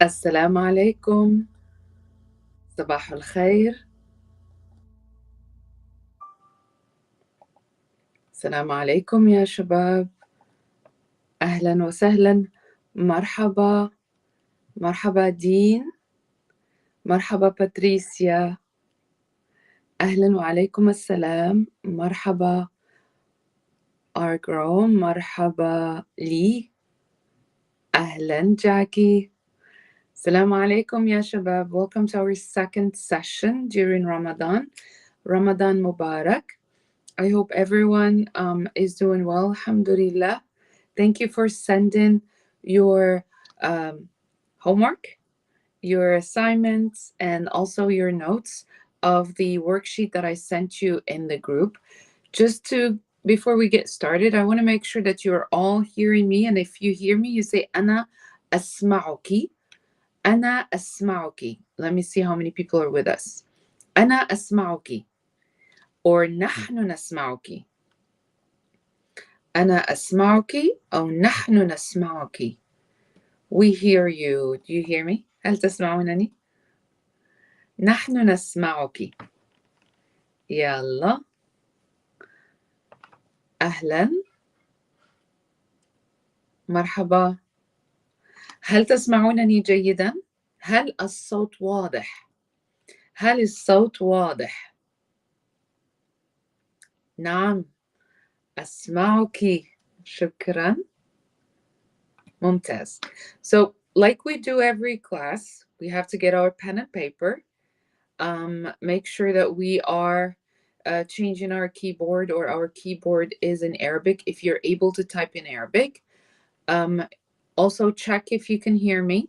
السلام عليكم، صباح الخير، السلام عليكم يا شباب، أهلا وسهلا، مرحبا، مرحبا دين، مرحبا باتريسيا، أهلا وعليكم السلام، مرحبا أرجرو، مرحبا لي، أهلا جاكي، السلام عليكم يا شباب. Welcome to our second session during Ramadan. Ramadan Mubarak. I hope everyone is doing well, alhamdulillah. Thank you for sending your homework, your assignments, and also your notes of the worksheet that I sent you in the group. Before we get started, I want to make sure that you're all hearing me. And if you hear me, you say, أنا أسمعك. أنا أسمعك. Let me see how many people are with us. أنا أسمعك. Or نحن نسمعك. أنا أسمعك أو نحن نسمعك. We hear you. Do you hear me? هل تسمعونني؟ نحن نسمعك. يلا. أهلا. مرحبا. هل تسمعونني جيدا؟ هل الصوت واضح؟ هل الصوت واضح؟ نعم. أسمعك. شكرا. ممتاز. So, like we do every class, we have to get our pen and paper. Make sure that we are changing our keyboard, or our keyboard is in Arabic if you're able to type in Arabic. Also check if you can hear me,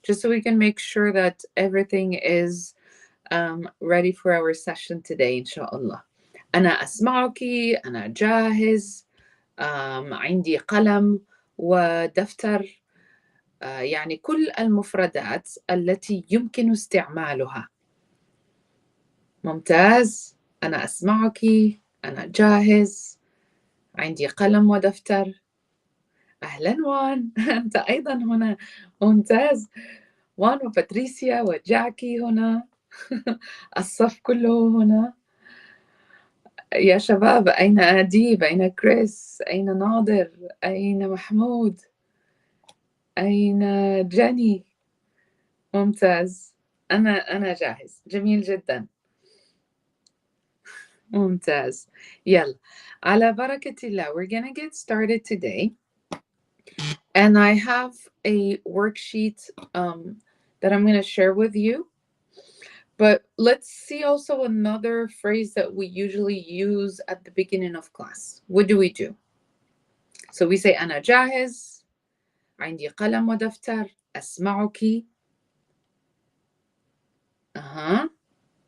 just so we can make sure that everything is ready for our session today, inshallah. أنا أسمعك، أنا جاهز، عندي قلم ودفتر، يعني كل المفردات التي يمكن استعمالها. ممتاز. أنا أسمعك، أنا جاهز، عندي قلم ودفتر. أهلا وان. أنت أيضا هنا. ممتاز. وان وباتريسيا وجاكي هنا. الصف كله هنا. يا شباب، أين أديب؟ أين كريس؟ أين ناظر؟ أين محمود؟ أين جاني؟ ممتاز. أنا جاهز. جميل جدا. ممتاز. يلا، على بركة الله. We're gonna get started today. And I have a worksheet that I'm going to share with you. But let's see also another phrase that we usually use at the beginning of class. What do we do? So we say أنا جاهز، عندي قلم ودفتر، أسمعك.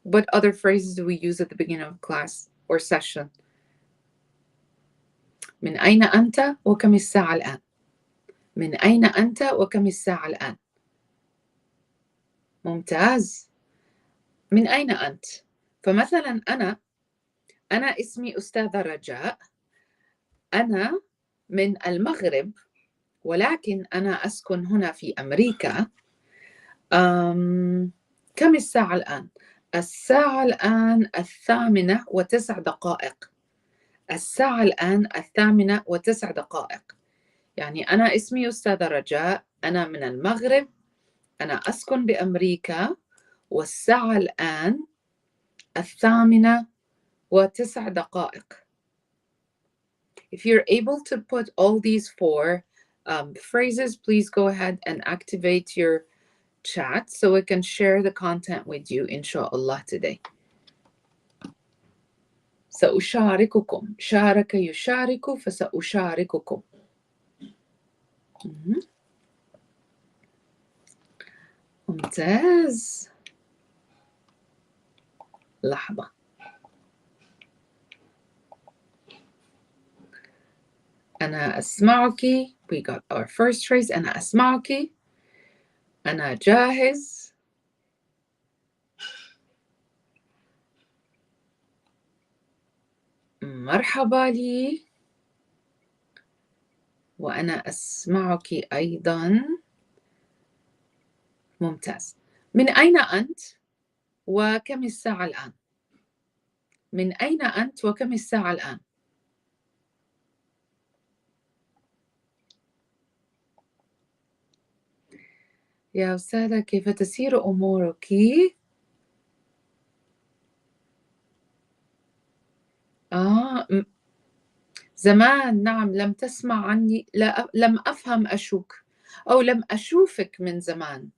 What other phrases do we use at the beginning of class or session? من أين أنت وكم الساعة الآن؟ من أين أنت وكم الساعة الآن؟ ممتاز. من أين أنت؟ فمثلا أنا اسمي أستاذة رجاء، أنا من المغرب، ولكن أنا أسكن هنا في أمريكا. كم الساعة الآن؟ الساعة الآن 8:09. الساعة الآن 8:09. يعني أنا اسمي أستاذة رجاء، أنا من المغرب، أنا أسكن بأمريكا، والساعة الآن 8:09. If you're able to put all these four phrases, please go ahead and activate your chat so we can share the content with you, inshallah, today. سأشارككم. شارك يشارك، فسأشارككم. ممتاز. لحظة. أنا أسمعك. We got our first phrase. أنا أسمعك. أنا جاهز. مرحبا لي. وأنا أسمعك أيضا. ممتاز. من أين أنت وكم الساعة الآن؟ من أين أنت وكم الساعة الآن؟ يا أستاذة كيف تسير أمورك؟ زمان نعم لم تسمع عني، لم أفهم أشوك أو لم أشوفك من زمان.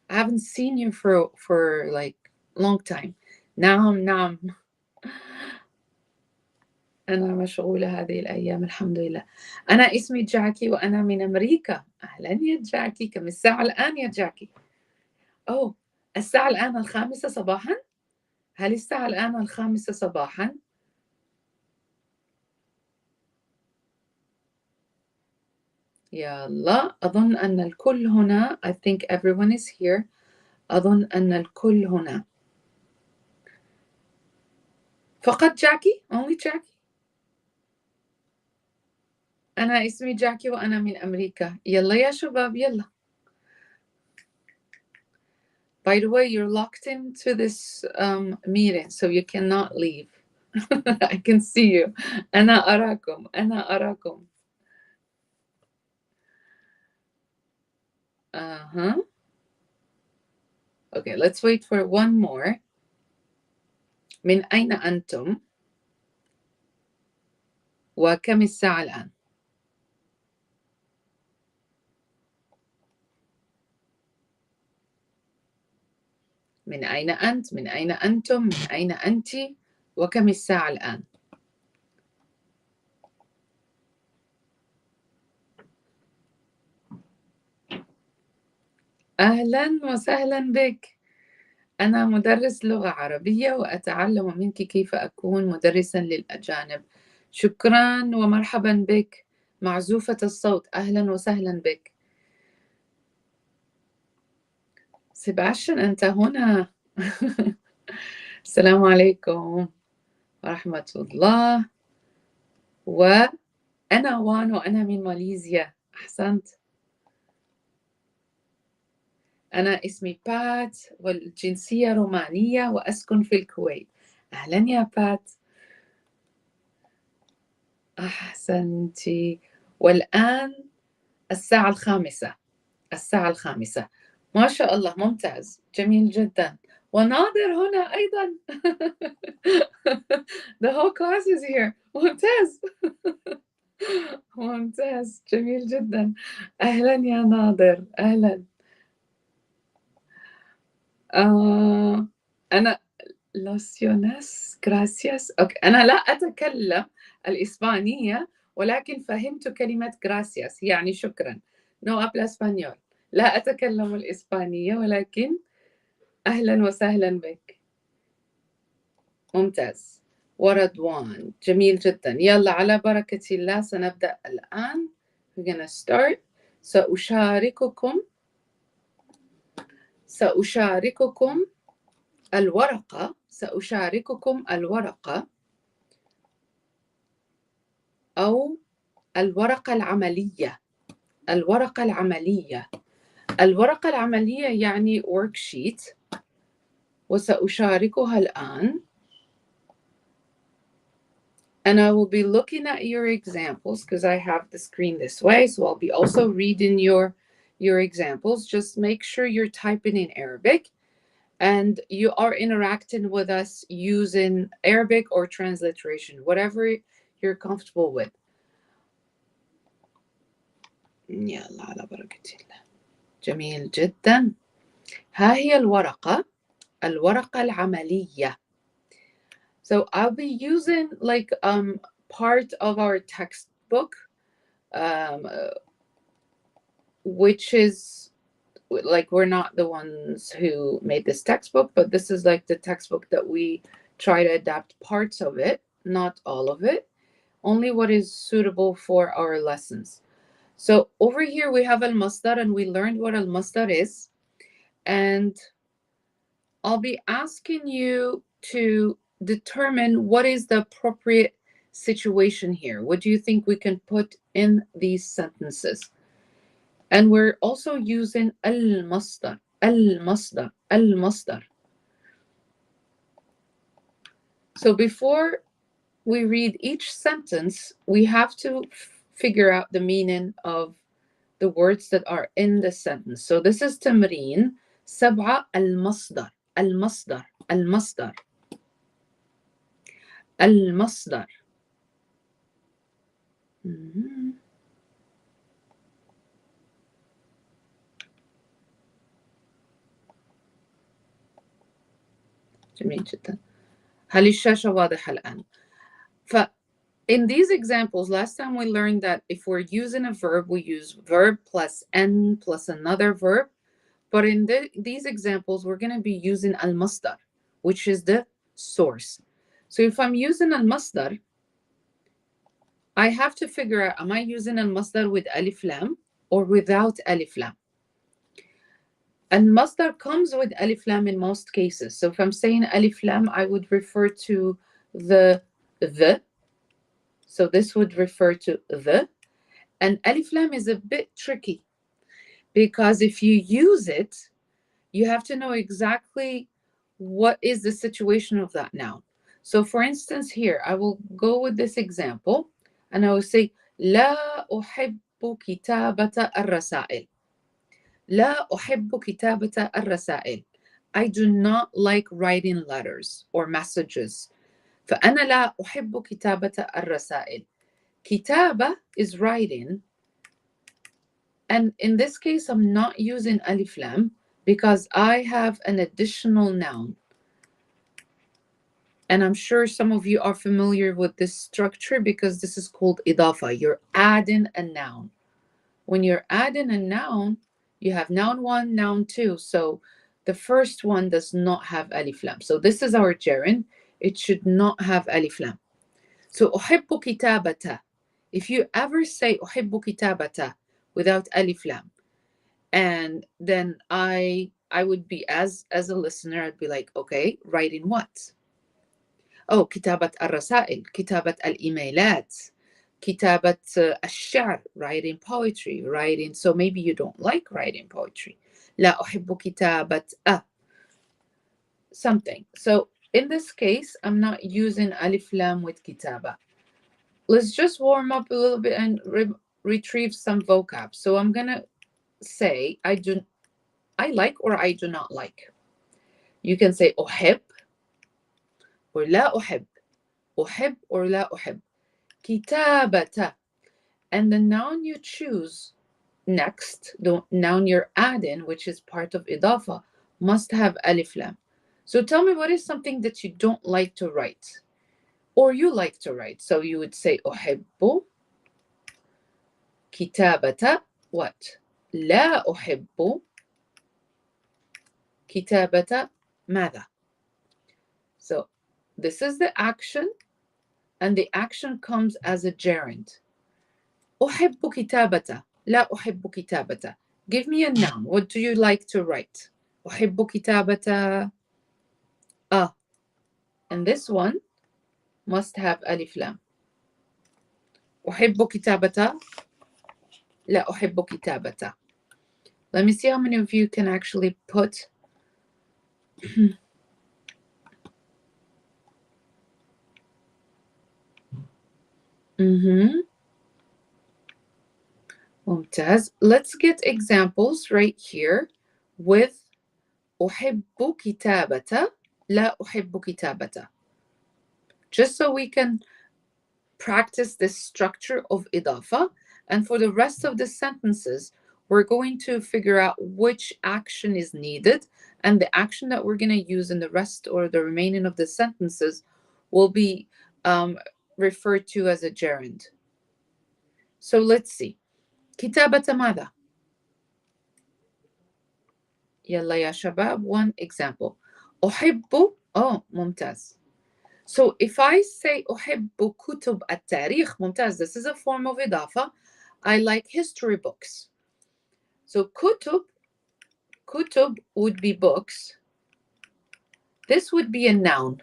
I haven't seen you for like long time. نعم أنا مشغولة هذه الأيام الحمد لله. أنا اسمي جاكي وأنا من أمريكا. أهلا يا جاكي، كم الساعة الآن يا جاكي؟ أوه الساعة الآن 5 صباحا؟ هل الساعة الآن 5 صباحا؟ يلا أظن أن الكل هنا. I think everyone is here. أظن أن الكل هنا. فقط جاكي؟ only جاكي؟ أنا اسمي جاكي وأنا من أمريكا. يلا يا شباب يلا. By the way, you're locked into this meeting, so you cannot leave. I can see you. أنا أراكم. Okay, let's wait for one more. من أين أنتم؟ وكم الساعة الآن؟ من أين أنت؟ من أين أنتم؟ من أين أنت؟ وكم الساعة الآن؟ أهلا وسهلا بك. أنا مدرس لغة عربية وأتعلم منك كيف أكون مدرسا للأجانب. شكرا ومرحبا بك. معزوفة الصوت، أهلا وسهلا بك. سيباشن أنت هنا. السلام عليكم ورحمة الله. وأنا وان وأنا من ماليزيا. أحسنت. أنا اسمي بات والجنسية رومانية وأسكن في الكويت. أهلا يا بات. أحسنتي. والآن الساعة 5. الساعة 5. ما شاء الله ممتاز جميل جدا. وناظر هنا أيضا. The whole class is here. ممتاز. ممتاز جميل جدا. أهلا يا ناظر أهلا. أنا لوسيونس gracias. أوكي. أنا لا أتكلم الإسبانية ولكن فهمت كلمة gracias يعني شكرا. No habla español. لا أتكلم الإسبانية ولكن أهلا وسهلا بك. ممتاز. ورضوان جميل جدا. يلا على بركة الله سنبدأ الآن. We're gonna start. سأشارككم الورقة. سأشارككم الورقة أو الورقة العملية. الورقة العملية. الورقة العملية يعني worksheet. وسأشاركها الآن. And I will be looking at your examples because I have the screen this way. So I'll be also reading your examples. Just make sure you're typing in Arabic and you are interacting with us using Arabic or transliteration, whatever you're comfortable with. يلا على بركة الله. جميل جدا. ها هي الورقة العملية. So I'll be using like part of our textbook, which is like we're not the ones who made this textbook, but this is like the textbook that we try to adapt parts of it, not all of it, only what is suitable for our lessons. So over here we have al-masdar and we learned what al-masdar is, and I'll be asking you to determine what is the appropriate situation here. What do you think we can put in these sentences? And we're also using al-masdar. المصدر المصدر. So before we read each sentence, we have to figure out the meaning of the words that are in the sentence. So this is تمرين 7 المصدر المصدر المصدر المصدر. جميل جدا. هل الشاشة واضحة الآن؟ In these examples, last time we learned that if we're using a verb, we use verb plus n plus another verb. But in these examples, we're going to be using al-masdar, which is the source. So if I'm using al-masdar, I have to figure out, am I using al-masdar with alif lam or without alif lam? And masdar comes with alif lam in most cases. So if I'm saying alif lam, I would refer to the. So this would refer to the. And alif lam is a bit tricky because if you use it, you have to know exactly what is the situation of that noun. So for instance, here, I will go with this example and I will say, لا أحب كتابة الرسائل. لا أحب كتابة الرسائل. I do not like writing letters or messages. فأنا لا أحب كتابة الرسائل. كتابة is writing. And in this case, I'm not using alif lam because I have an additional noun. And I'm sure some of you are familiar with this structure because this is called idafa. You're adding a noun. When you're adding a noun, you have noun 1, noun 2. So the first one does not have alif lam. So this is our gerund. It should not have alif lam. So أحب كتابة. If you ever say أحب كتابة without alif lam, and then I would be, as a listener, I'd be like, okay, writing what? Oh, كتابة الرسائل, كتابة الإيميلات, كتابة الشعر, writing poetry, writing. So maybe you don't like writing poetry. لا أحب كتابة something. So in this case, I'm not using alif lam with كتابة. Let's just warm up a little bit and retrieve some vocab. So I'm gonna say I like or I do not like. You can say أحب or لا أحب. أحب or لا أحب. كتابة. And the noun you choose next, the noun you're adding, which is part of إضافة, must have alif lam. So tell me, what is something that you don't like to write or you like to write? So you would say أحب كتابة what? لا أحب كتابة ماذا? So this is the action, and the action comes as a gerund. أحب كتابة. لا أحب كتابة. Give me a noun. What do you like to write? أحب كتابة And this one must have alif lam. أحب كتابة. لا أحب كتابة. Let me see how many of you can actually put ممتاز. Let's get examples right here with أحب كتابة. لا أحب كتابة. Just so we can practice this structure of إضافة. And for the rest of the sentences, we're going to figure out which action is needed. And the action that we're going to use in the rest or the remaining of the sentences will be referred to as a gerund. So let's see. كتابة ماذا؟ يلا يا شباب, one example. أحب, ممتاز. So if I say أحب كتب التاريخ, ممتاز, this is a form of إضافة. I like history books. So kutub would be books. This would be a noun.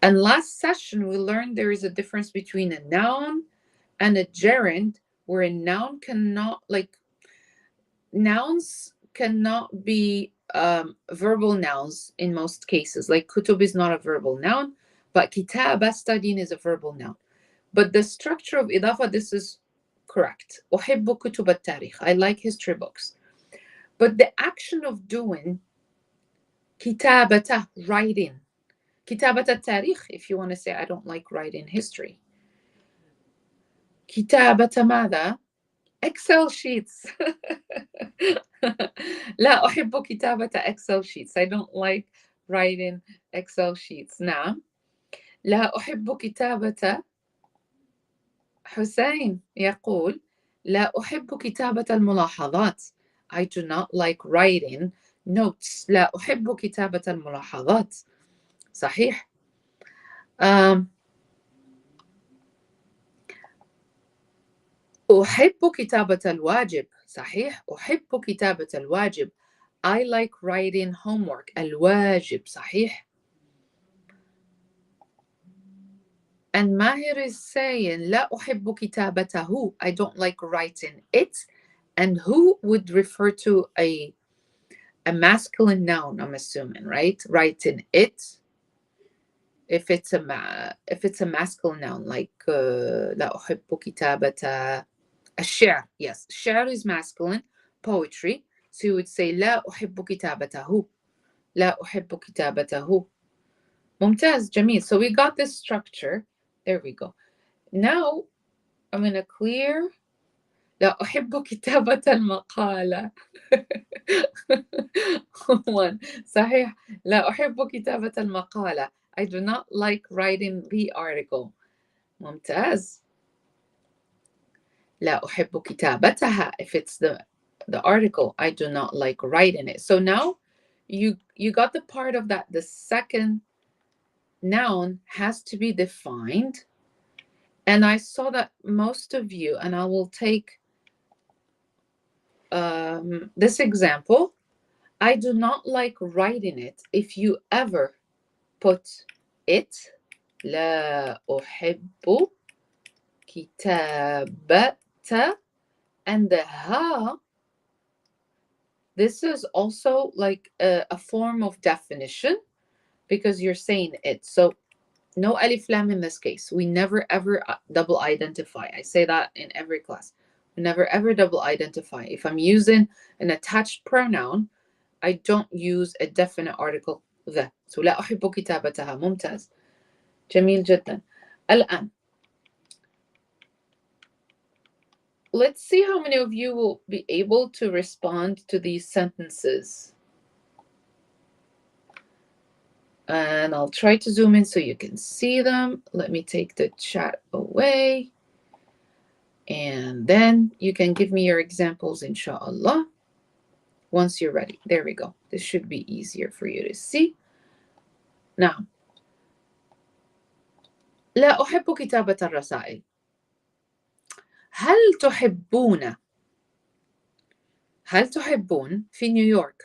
And last session, we learned there is a difference between a noun and a gerund, where a noun cannot, nouns cannot be verbal nouns in most cases. Like kutub is not a verbal noun, but kitaba, studying, is a verbal noun. But the structure of idafa, this is correct. أحب كتب التاريخ. I like history books. But the action of doing كتابة, writing. كتابة التاريخ, if you want to say I don't like writing history. كتابة ماذا? Excel sheets. لا أحب كتابة Excel sheets. I don't like writing Excel sheets. نعم. لا أحب كتابة. حسين يقول لا أحب كتابة الملاحظات. I do not like writing notes. لا أحب كتابة الملاحظات. صحيح. أحب كتابة الواجب. صحيح. أحب كتابة الواجب. I like writing homework. الواجب. صحيح. And Mahir is saying لا أحب كتابته. I don't like writing it. And who would refer to a masculine noun, I'm assuming, right? Writing it. If it's a masculine noun, like لا أحب كتابة الشعر. Yes, شعر is masculine, poetry. So you would say لا أحب كتابته. لا أحب كتابته. ممتاز, جميل. So we got this structure. There we go. Now I'm going to clear. لا أحب كتابة المقالة. One. صحيح. لا أحب كتابة المقالة. I do not like writing the article. ممتاز. لا أحب كتابتها. If it's the article, I do not like writing it. So now you got the part of that. The second noun has to be defined. And I saw that most of you, and I will take this example. I do not like writing it. If you ever put it, لا أحب كتابة, and the ha, this is also like a form of definition because you're saying it. So no alif lam in this case. We never ever double identify. I say that in every class. We never ever double identify. If I'm using an attached pronoun, I don't use a definite article the. So لا أحب كتابتها. ممتاز. جميل جدا. الآن let's see how many of you will be able to respond to these sentences. And I'll try to zoom in so you can see them. Let me take the chat away. And then you can give me your examples, inshallah, once you're ready. There we go. This should be easier for you to see. Now, لا أحب كتابة الرسائل. هل تحبون في نيويورك?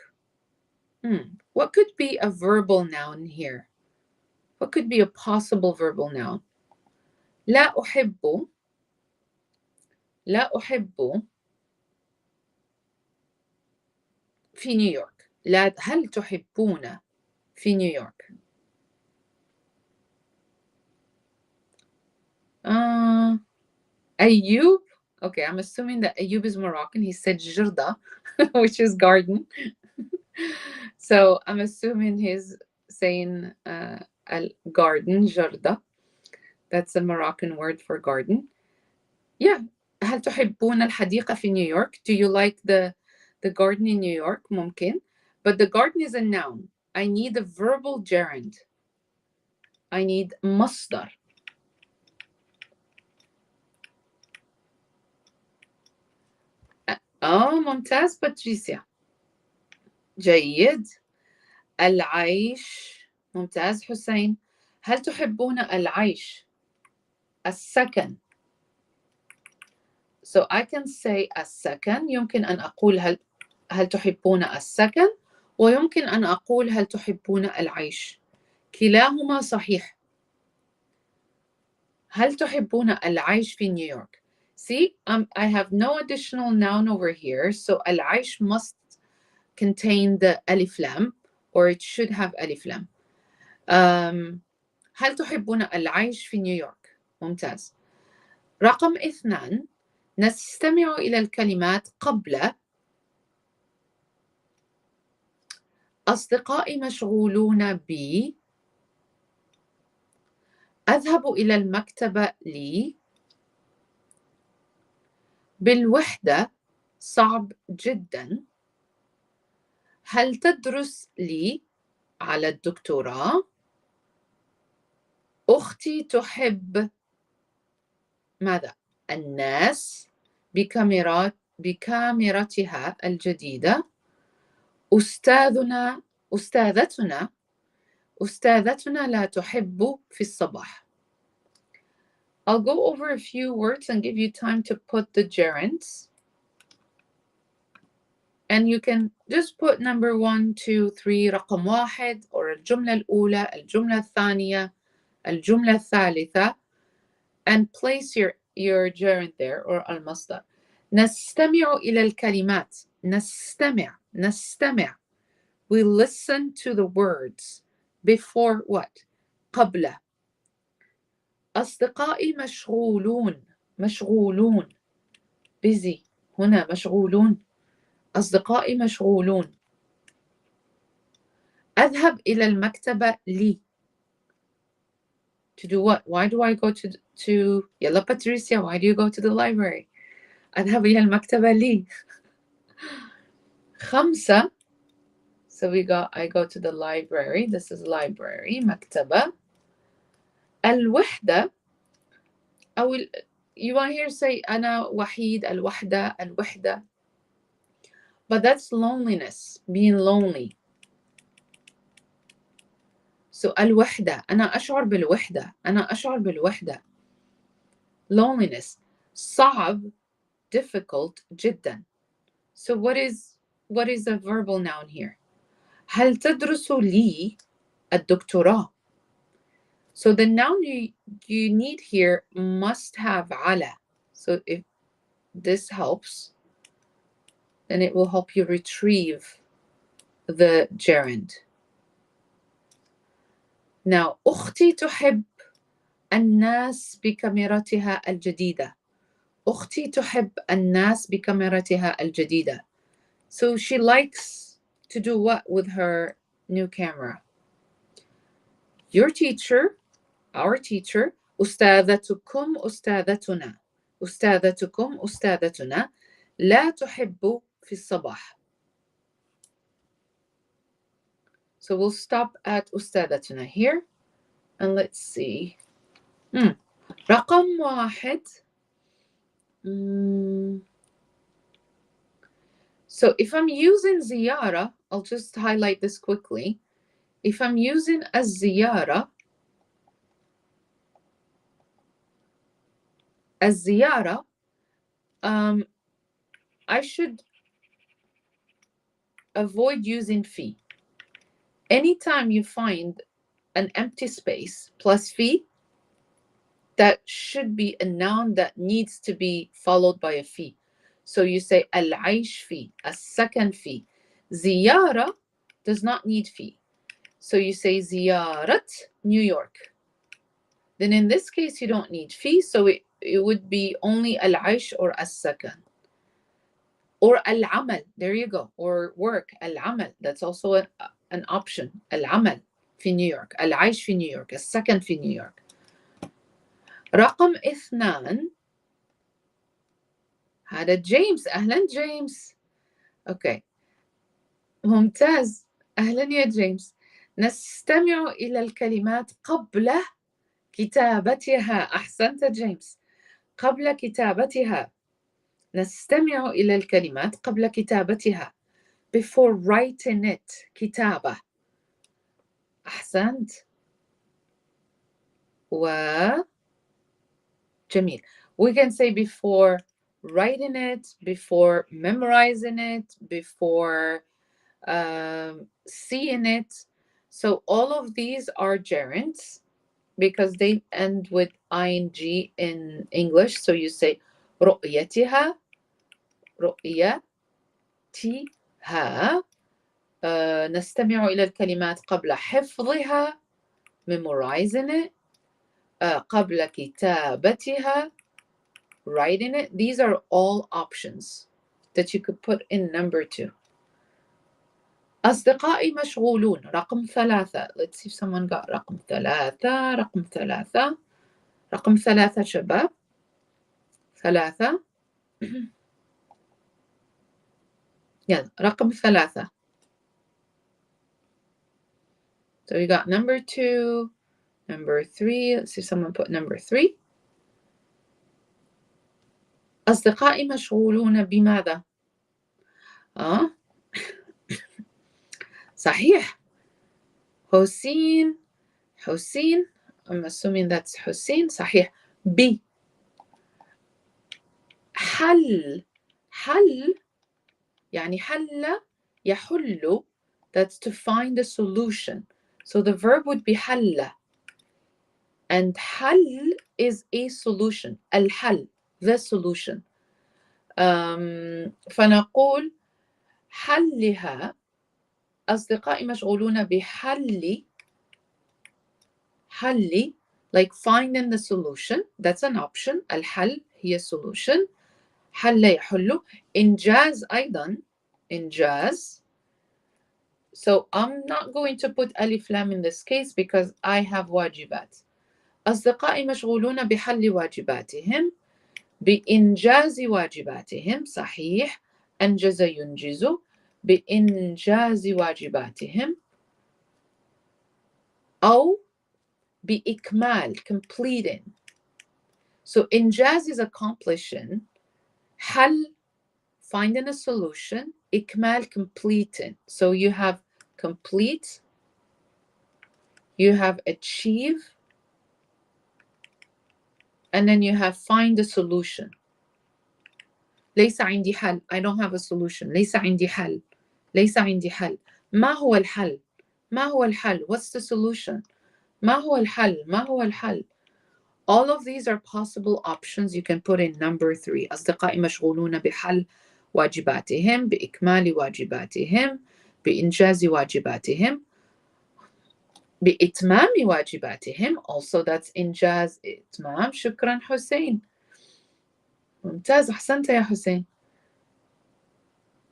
What could be a verbal noun here? What could be a possible verbal noun? لا أحب في نيويورك. هل تحبون في نيويورك؟ Ayub. Okay, I'm assuming that Ayub is Moroccan. He said Jirda, which is garden. So I'm assuming he's saying garden, Jirda. That's a Moroccan word for garden. Yeah. هل تحبون الحديقة في نيويورك? Do you like the garden in New York? ممكن. But the garden is a noun. I need a verbal gerund. I need مصدر. ممتاز باتريسيا. جيد. العيش. ممتاز حسين. هل تحبون العيش؟ السكن. So I can say السكن. يمكن أن أقول هل تحبون السكن، ويمكن أن أقول هل تحبون العيش. كلاهما صحيح. هل تحبون العيش في نيويورك? See, I have no additional noun over here, so العيش must contain the ألف لام or it should have ألف لام. هل تحبون العيش في نيويورك؟ ممتاز. رقم 2 نستمع إلى الكلمات قبل أصدقائي مشغولون بي، أذهب إلى المكتبة لي، بالوحدة صعب جدا، هل تدرس لي على الدكتوراه، أختي تحب ماذا؟ الناس بكاميرتها الجديدة، أستاذتنا لا تحب في الصباح. I'll go over a few words and give you time to put the gerunds. And you can just put number 1, 2, 3 رقم 1 or الجملة الأولى، الجملة الثانية، الجملة الثالثة and place your gerund there or المصدر. نستمع إلى الكلمات. نستمع. We listen to the words before what? قبل. أصدقائي مشغولون busy هنا مشغولون. أصدقائي مشغولون. أذهب إلى المكتبة لي. To do what? Why do I go to يلا Patricia, why do you go to the library? أذهب إلى المكتبة لي. 5 So I go to the library. This is library. مكتبة. الوحدة you want here say أنا وحيد، الوحدة. But that's loneliness, being lonely. So الوحدة أنا أشعر بالوحدة. Loneliness. صعب, difficult جدا. So what is the verbal noun here? هل تدرس لي الدكتوراه? So the noun you need here must have على. So if this helps, then it will help you retrieve the gerund. Now, أختي تحب الناس بكاميرتها الجديدة. أختي تحب الناس بكاميرتها الجديدة. So she likes to do what with her new camera? Your teacher, our teacher, أستاذتكم أستاذتنا لا تحب في الصباح. So we'll stop at أستاذتنا here and let's see. رقم 1. So if I'm using زيارة, I'll just highlight this quickly. If I'm using الزيارة, I should avoid using في. Anytime you find an empty space plus في, that should be a noun that needs to be followed by a في. So you say العيش في, السكن في. زيارة does not need في. So you say زيارة New York. Then in this case you don't need في, so it would be only العيش or السكن. Or العمل, there you go. Or work, العمل, that's also an option. العمل في New York. العيش في New York. السكن في New York. رقم 2 هذا جيمس. أهلا جيمس. أوكي ممتاز. أهلا يا جيمس. نستمع إلى الكلمات قبل كتابتها. أحسنت جيمس. قبل كتابتها. نستمع إلى الكلمات قبل كتابتها. Before writing it. كتابة. أحسنت. جميل. We can say before writing it, before memorizing it, before seeing it. So all of these are gerunds because they end with ing in English. So you say رؤيتها, رؤيتها, نستمع إلى الكلمات قبل حفظها memorizing it قبل كتابتها writing it. These are all options that you could put in number 2. أصدقائي مشغولون رقم 3. Let's see if someone got رقم 3. رقم 3. رقم 3 شباب. 3. يلا رقم 3. So we got number 2, number 3. Let's see if someone put number 3. أصدقائي مشغولون بماذا؟ صحيح. حسين. I'm assuming that's حسين. صحيح. B. حل يعني حل يحل. That's to find a solution. So the verb would be حل. And حل is a solution. الحل, the solution. فنقول حلها. أصدقائي مشغولون بحل. Like finding the solution. That's an option. الحل هي solution. حل يحل. إنجاز أيضا. إنجاز. So I'm not going to put ألف لام in this case because I have واجبات. أصدقائي مشغولون بحل واجباتهم. بإنجاز واجباتهم. صحيح. أنجز ينجز. بإنجاز واجباتهم. أو بإكمال completing. So إنجاز is accomplishing. حل finding a solution. إكمال completing. So you have complete, you have achieve, and then you have find a solution. ليس عندي حل. I don't have a solution. ليس عندي حل. ليس عندي حل. ما هو الحل؟ ما هو الحل? What's the solution? ما هو الحل؟ ما هو الحل? All of these are possible options you can put in number 3. أصدقائي مشغولون بحل واجباتهم. بإكمال واجباتهم. بإنجاز واجباتهم. بإتمام واجباتهم. Also that's إنجاز إتمام. شكرا حسين. ممتاز. أحسنت يا حسين.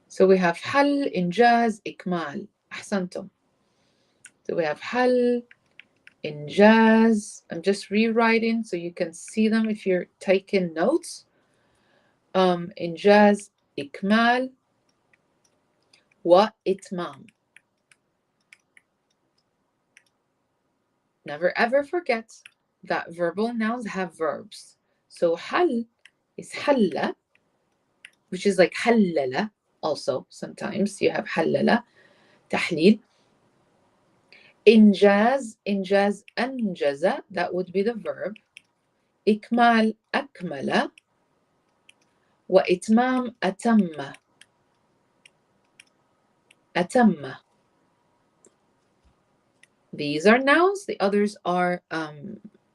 So we have حل, إنجاز, إكمال. أحسنتم. So we have حل, إنجاز. I'm just rewriting so you can see them if you're taking notes. إنجاز, إكمال, وإتمام. Never ever forget that verbal nouns have verbs. So حل is حل, which is like حلل. Also, sometimes you have حلل, تحليل. إنجاز أنجز, that would be the verb. إكمال أكمل. وإتمام أتم. These are nouns, the others are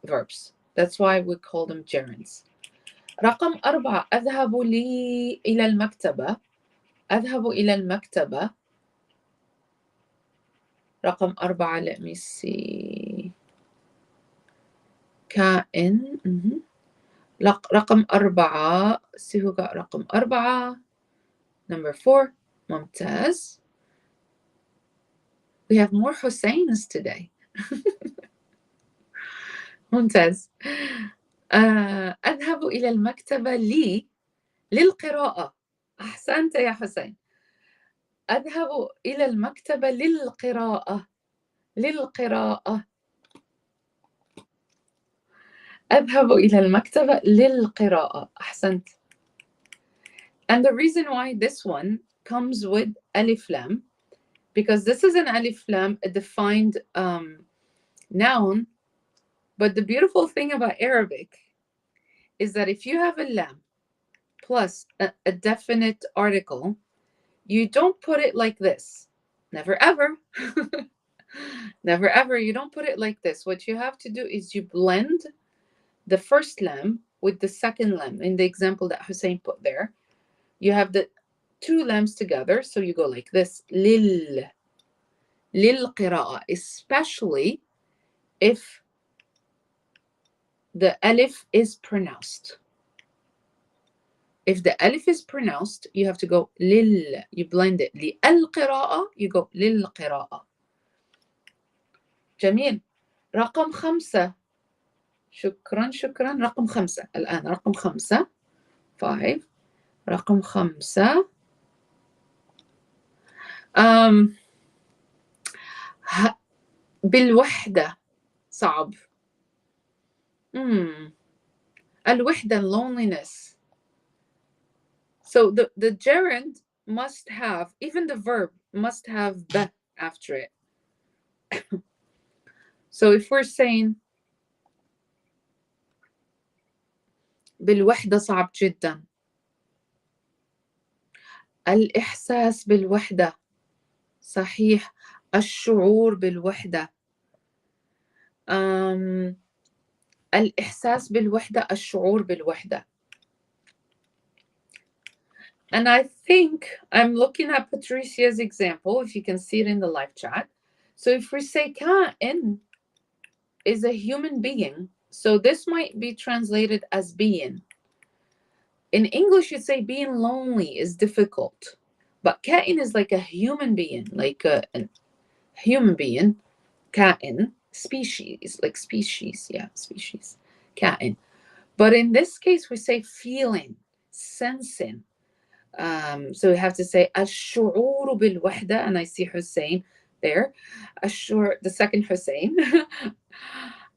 verbs. That's why we call them gerunds. رقم 4. أذهب لي إلى المكتبة. أذهب إلى المكتبة. رقم 4. Let me see. كائن. رقم 4. See who got رقم 4. Number 4. ممتاز. We have more Husseins today. ممتاز. أذهب إلى المكتبة للقراءة. أحسنت يا حسين. أذهب إلى المكتبة للقراءة. أذهب إلى المكتبة للقراءة. أحسنت. And the reason why this one comes with ألف لام, because this is an ألف لام, a defined noun. But the beautiful thing about Arabic is that if you have a lam plus a definite article, you don't put it like this. Never ever. Never ever. You don't put it like this. What you have to do is you blend the first lam with the second lam. In the example that Hussein put there, you have the two lambs together. So you go like this. Lil. للقراءة, especially if the alif is pronounced. If the alif is pronounced, you have to go لل, you blend it. للقراءة, you go للقراءة. جميل. رقم 5. شكرا. رقم 5 الآن. رقم 5. 5. رقم 5. بالوحدة صعب. الوحدة, loneliness. So the gerund must have, even the verb must have b after it. So if we're saying بالوحدة صعب جدا. الإحساس بالوحدة صحيح. الشعور بالوحدة. الإحساس بالوحدة, الشعور بالوحدة. And I think I'm looking at Patricia's example, if you can see it in the live chat. So if we say كائن is a human being, so this might be translated as being. In English, you'd say being lonely is difficult. But كائن is like a human being, like a human being. كائن, species, like species, yeah, species. كائن. But in this case, we say feeling, sensing. So we have to say الشعور بالوحدة, and I see Hussein there. The second Hussein.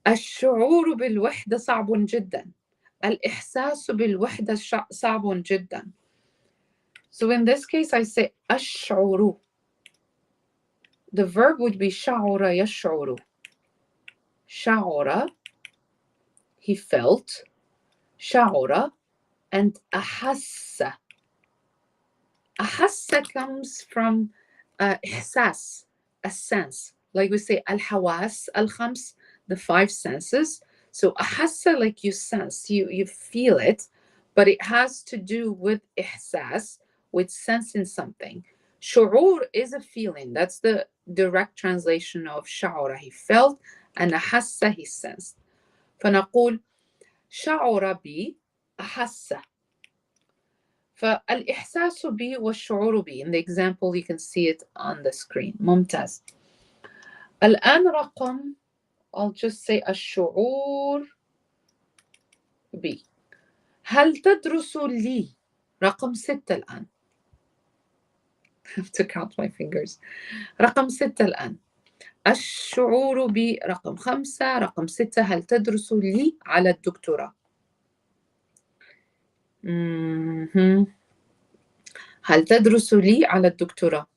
الشعور بالوحدة صعب جدا. الإحساس بالوحدة صعب جدا. So in this case, I say الشعور. The verb would be شعر يشعر. شعر, he felt. شعر, and أحس. أحس comes from إحساس, a sense. Like we say الحواس الخمس, the 5 senses. So أحس, like you sense, you feel it, but it has to do with إحساس, with sensing something. شعور is a feeling. That's the direct translation of شعر, he felt, and أحس, he sensed. فنقول شعر بي أحس. فالإحساس بي والشعور بي. In the example, you can see it on the screen. ممتاز. الآن رقم, I'll just say الشعور بي. هل تدرس لي؟ رقم 6 الآن. I have to count my fingers. رقم 6 الآن. الشعور بي رقم 5. رقم 6. هل تدرس لي على الدكتوراه؟ هل تدرس لي على الدكتوراه؟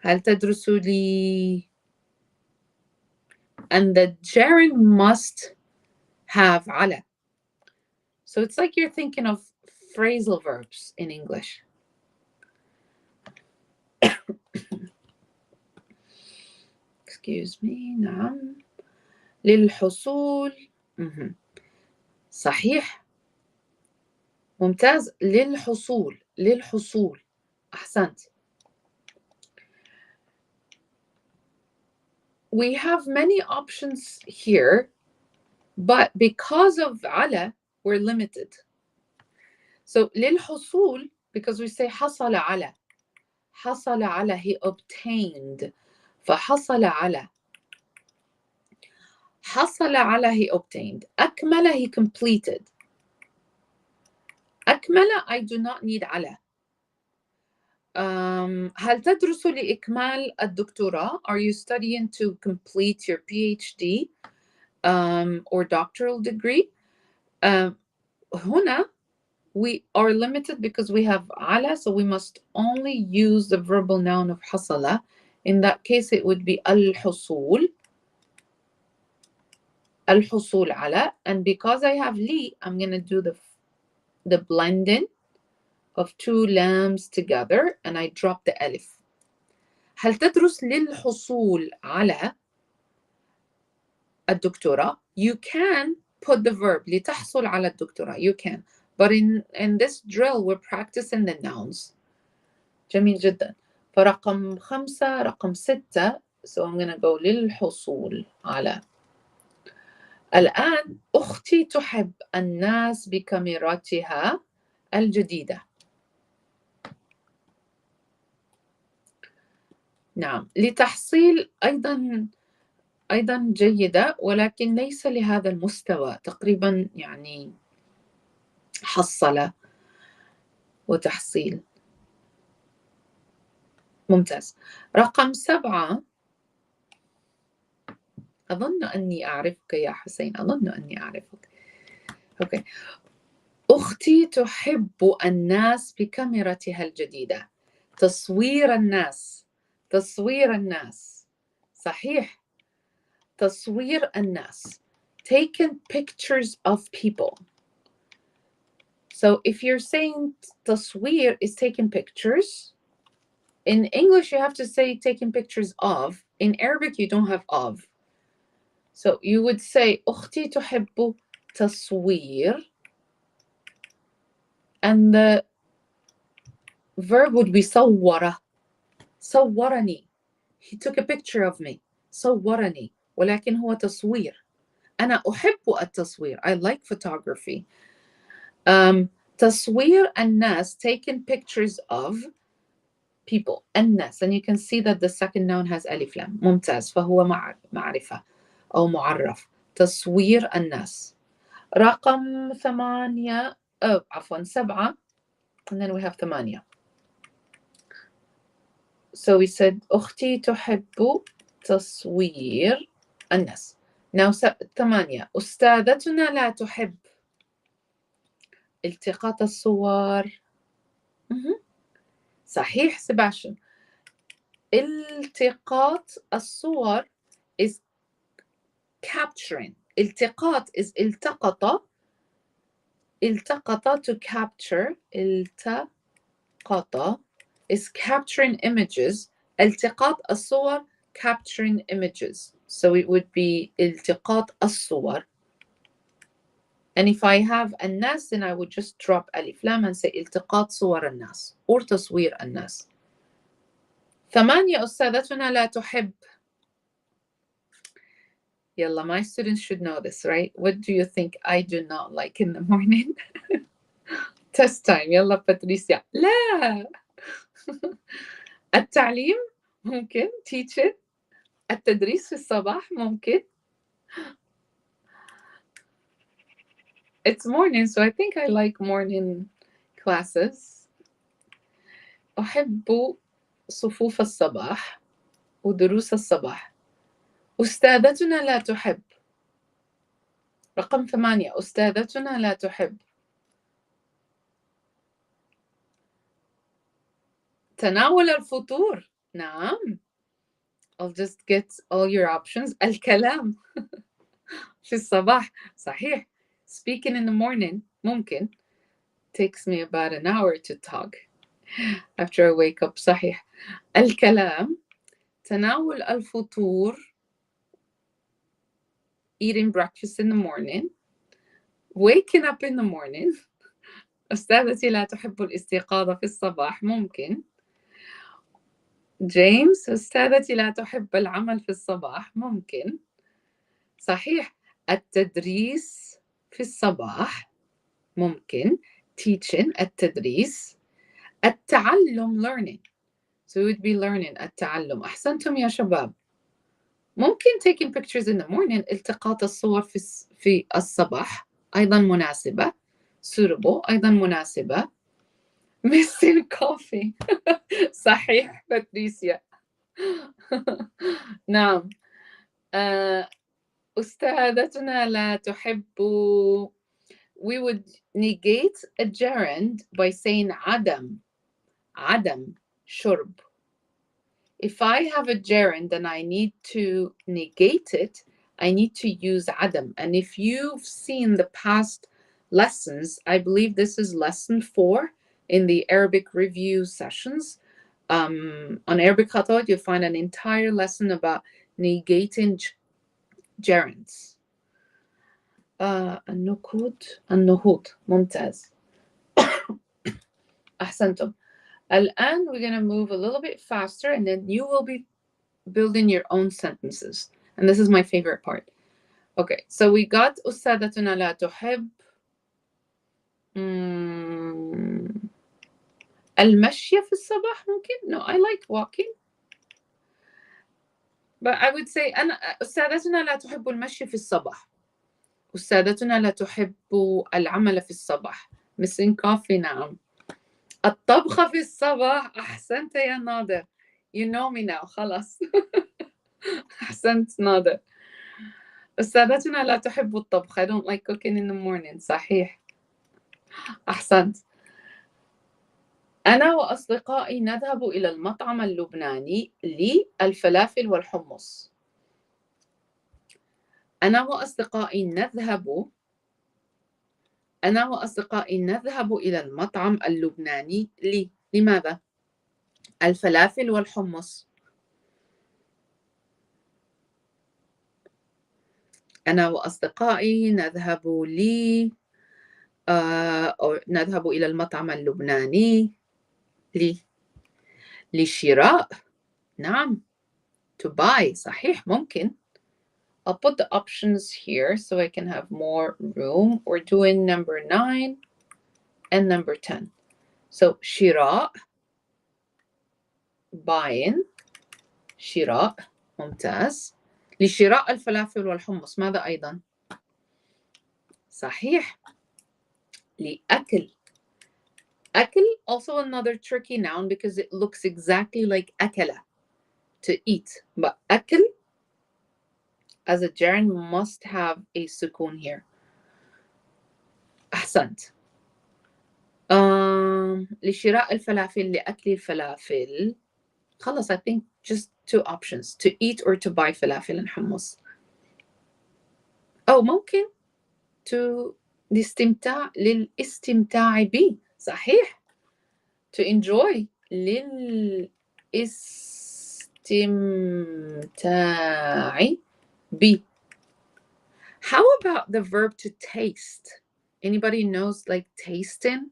هل تدرس لي؟ And the gerund must have على. So it's like you're thinking of phrasal verbs in English. Excuse me. نعم. للحصول. صحيح. ممتاز. للحصول. أحسنت. We have many options here, but because of على, we're limited. So للحصول, because we say حصل على. حصل على, he obtained. فحصل على. حصل على, he obtained. أكمل, he completed. أكمل, I do not need على. هل تدرس لإكمال الدكتوراه? Are you studying to complete your PhD or doctoral degree? هنا we are limited because we have على, so we must only use the verbal noun of حصل. In that case, it would be الحصول. الحصول على. And because I have لي, I'm going to do the blending of 2 lambs together, and I drop the alif. هل تدرس للحصول على الدكتوراه? You can put the verb لتحصل على الدكتوراه. You can. But in this drill, we're practicing the nouns. جميل جدا. فرقم 5 رقم 6. So I'm gonna go للحصول على. الآن أختي تحب الناس بكاميراتها الجديدة. نعم، لتحصيل أيضا جيدة، ولكن ليس لهذا المستوى. تقريبا يعني حصل وتحصيل. ممتاز. رقم 7. أظن أني أعرفك يا حسين، أظن أني أعرفك. أوكي. أختي تحب الناس بكاميرتها الجديدة. تصوير الناس. تصوير الناس. صحيح. تصوير الناس. Taking pictures of people. So if you're saying تصوير is taking pictures, in English you have to say taking pictures of. In Arabic you don't have of. So you would say أختي تحب تصوير, and the verb would be صورة. صورني. He took a picture of me. صورني. ولكن هو تصوير. أنا أحب التصوير. I like photography. تصوير الناس, taking pictures of people. الناس. And you can see that the second noun has ألف لام. ممتاز. فهو معرفة أو معرف. تصوير الناس. رقم 8. عفوا 7. And then we have 8. So we said أختي تحب تصوير الناس. Now 8. أستاذتنا لا تحب التقاط الصور. صحيح سباشن. التقاط الصور is capturing. التقاط is التقط. التقط to capture. التقط is capturing images. التقاط الصور capturing images. So it would be التقاط الصور. And if I have الناس, then I would just drop ألف لام and say التقاط صور الناس or تصوير الناس. 8. أستاذتنا لا تحب. يلا, my students should know this, right? What do you think I do not like in the morning? Test time. يلا باتريسيا. لا. التعليم ممكن. teaching. التدريس في الصباح ممكن. It's morning, so I think I like morning classes. أحب صفوف الصباح ودروس الصباح. أستاذتنا لا تحب. رقم 8. أستاذتنا لا تحب. تناول الفطور. نعم. I'll just get all your options. الكلام في الصباح. صحيح. Speaking in the morning ممكن. Takes me about an hour to talk after I wake up. صحيح. الكلام. تناول الفطور. Eating breakfast in the morning. Waking up in the morning. أستاذتي لا تحب الاستيقاظ في الصباح. ممكن. جيمس. أستاذتي لا تحب العمل في الصباح. ممكن. صحيح. التدريس في الصباح. ممكن. teaching التدريس. التعلم learning. So it would be learning. التعلم. أحسنتم يا شباب. ممكن taking pictures in the morning. التقاط الصور في الصباح أيضا مناسبة. suitable أيضا مناسبة. missing coffee. صحيح باتريسيا. نعم. أستاذتنا لا تحب. We would negate a gerund by saying عدم شرب. If I have a gerund and I need to negate it, I need to use عدم. And if you've seen the past lessons, I believe this is lesson 4 in the Arabic review sessions. On ArabicKhatawaat, you'll find an entire lesson about negating gerunds. النهوض. ممتاز. أحسنتم. الآن we're going to move a little bit faster and then you will be building your own sentences. And this is my favorite part. Okay, so we got أستاذتنا لا تحب المشي في الصباح ممكن. No, I like walking. But I would say أستاذتنا لا تحب المشي في الصباح. أستاذتنا لا تحب العمل في الصباح. Missing coffee نعم. الطبخ في الصباح. أحسنت يا نادر. You know me now. خلاص. أحسنت نادر. أستاذتنا لا تحب الطبخ. I don't like cooking in the morning. صحيح. أحسنت. أنا وأصدقائي نذهب إلى المطعم اللبناني للفلافل والحمص. أنا وأصدقائي نذهب إلى المطعم اللبناني لماذا؟ الفلافل والحمص. أنا وأصدقائي نذهب إلى المطعم اللبناني لشراء. نعم. To buy. صحيح ممكن. I'll put the options here so I can have more room. We're doing number 9 and number 10. So شراء, buying, شراء. ممتاز. لشراء الفلافل والحمص. ماذا أيضا؟ صحيح. لأكل. أكل also another tricky noun because it looks exactly like أكل, to eat. But أكل as a gerund must have a sukun here. أحسنت. لشراء الفلافل لأكل الفلافل. خلاص I think just 2 options, to eat or to buy فلافل and حمص. أو ممكن to للاستمتاع به. صحيح. To enjoy. للاستمتاع به. How about the verb to taste? Anybody knows like tasting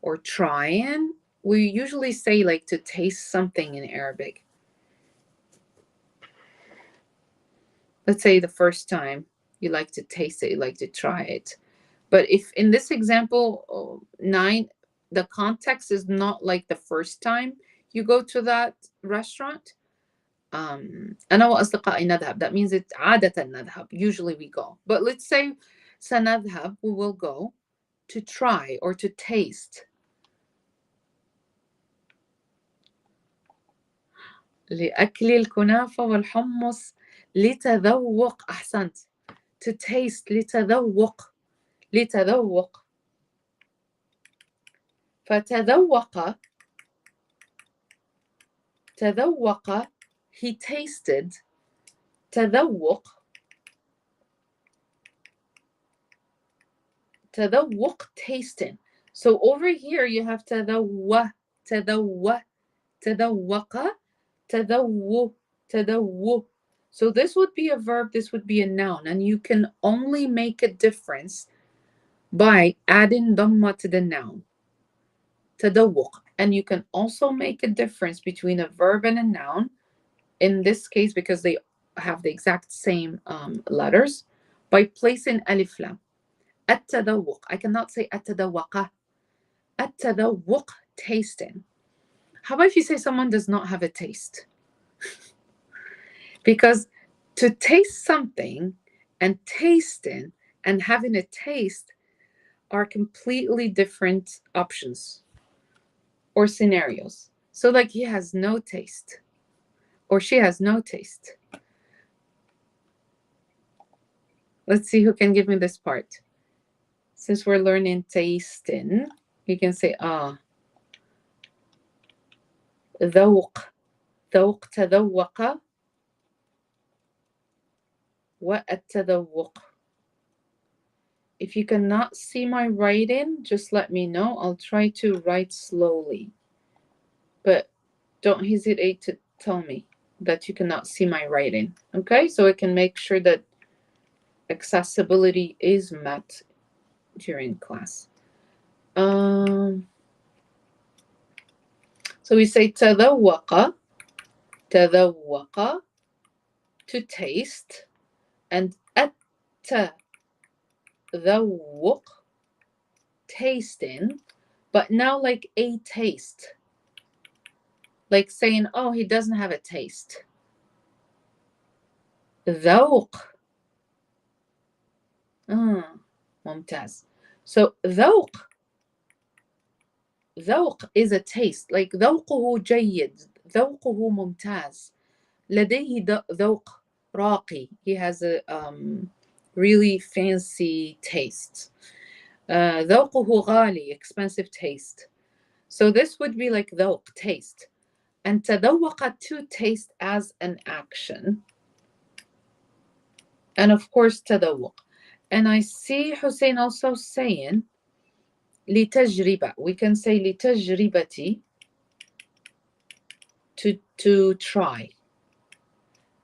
or trying? We usually say like to taste something in Arabic. Let's say the first time you like to taste it, you like to try it. But if in this example 9, the context is not like the first time you go to that restaurant. أنا وأصدقائي نذهب. That means it's عادة نذهب. Usually we go. But let's say سنذهب, we will go to try or to taste. لأكل الكنافة والحمص. لتذوق. أحسنت. To taste. لتذوق. فتذوق. He tasted. تذوق. Tasting. So over here you have تذوق. So this would be a verb, this would be a noun, and you can only make a difference by adding dhamma to the noun. تذوق. And you can also make a difference between a verb and a noun, in this case because they have the exact same letters, by placing alif lam. التذوق. I cannot say التذوق. التذوق, tasting. How about if you say someone does not have a taste? Because to taste something and tasting and having a taste are completely different options or scenarios. So like he has no taste or she has no taste. Let's see who can give me this part. Since we're learning tasting, you can say ذوق. تذوق. والتذوق. If you cannot see my writing, just let me know. I'll try to write slowly. But don't hesitate to tell me that you cannot see my writing. Okay? So I can make sure that accessibility is met during class. So we say تذوق, تذوق, to taste, and التذوق, tasting, but now like a taste. Like saying, oh, he doesn't have a taste. ذوق. ممتاز. So ذوق is a taste. Like ذوقه جيد, ذوقه ممتاز, لديه ذوق راقي. He has a really fancy taste. ذوقه غالي, expensive taste. So this would be like ذوق, taste. And تذوق, to taste as an action. And of course تذوق. And I see Hussein also saying لتجربة. We can say لتجربتي, to try.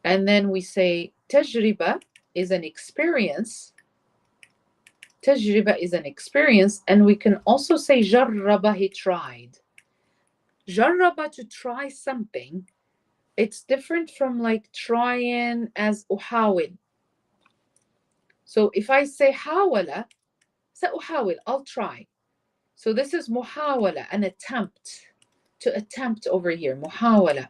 And then we say تجربة is an experience. تجربة is an experience. And we can also say جرب, he tried. جرب, to try something. It's different from like trying as أحاول. So if I say حاول, سأحاول, I'll try. So this is محاولة, an attempt. To attempt over here, محاولة.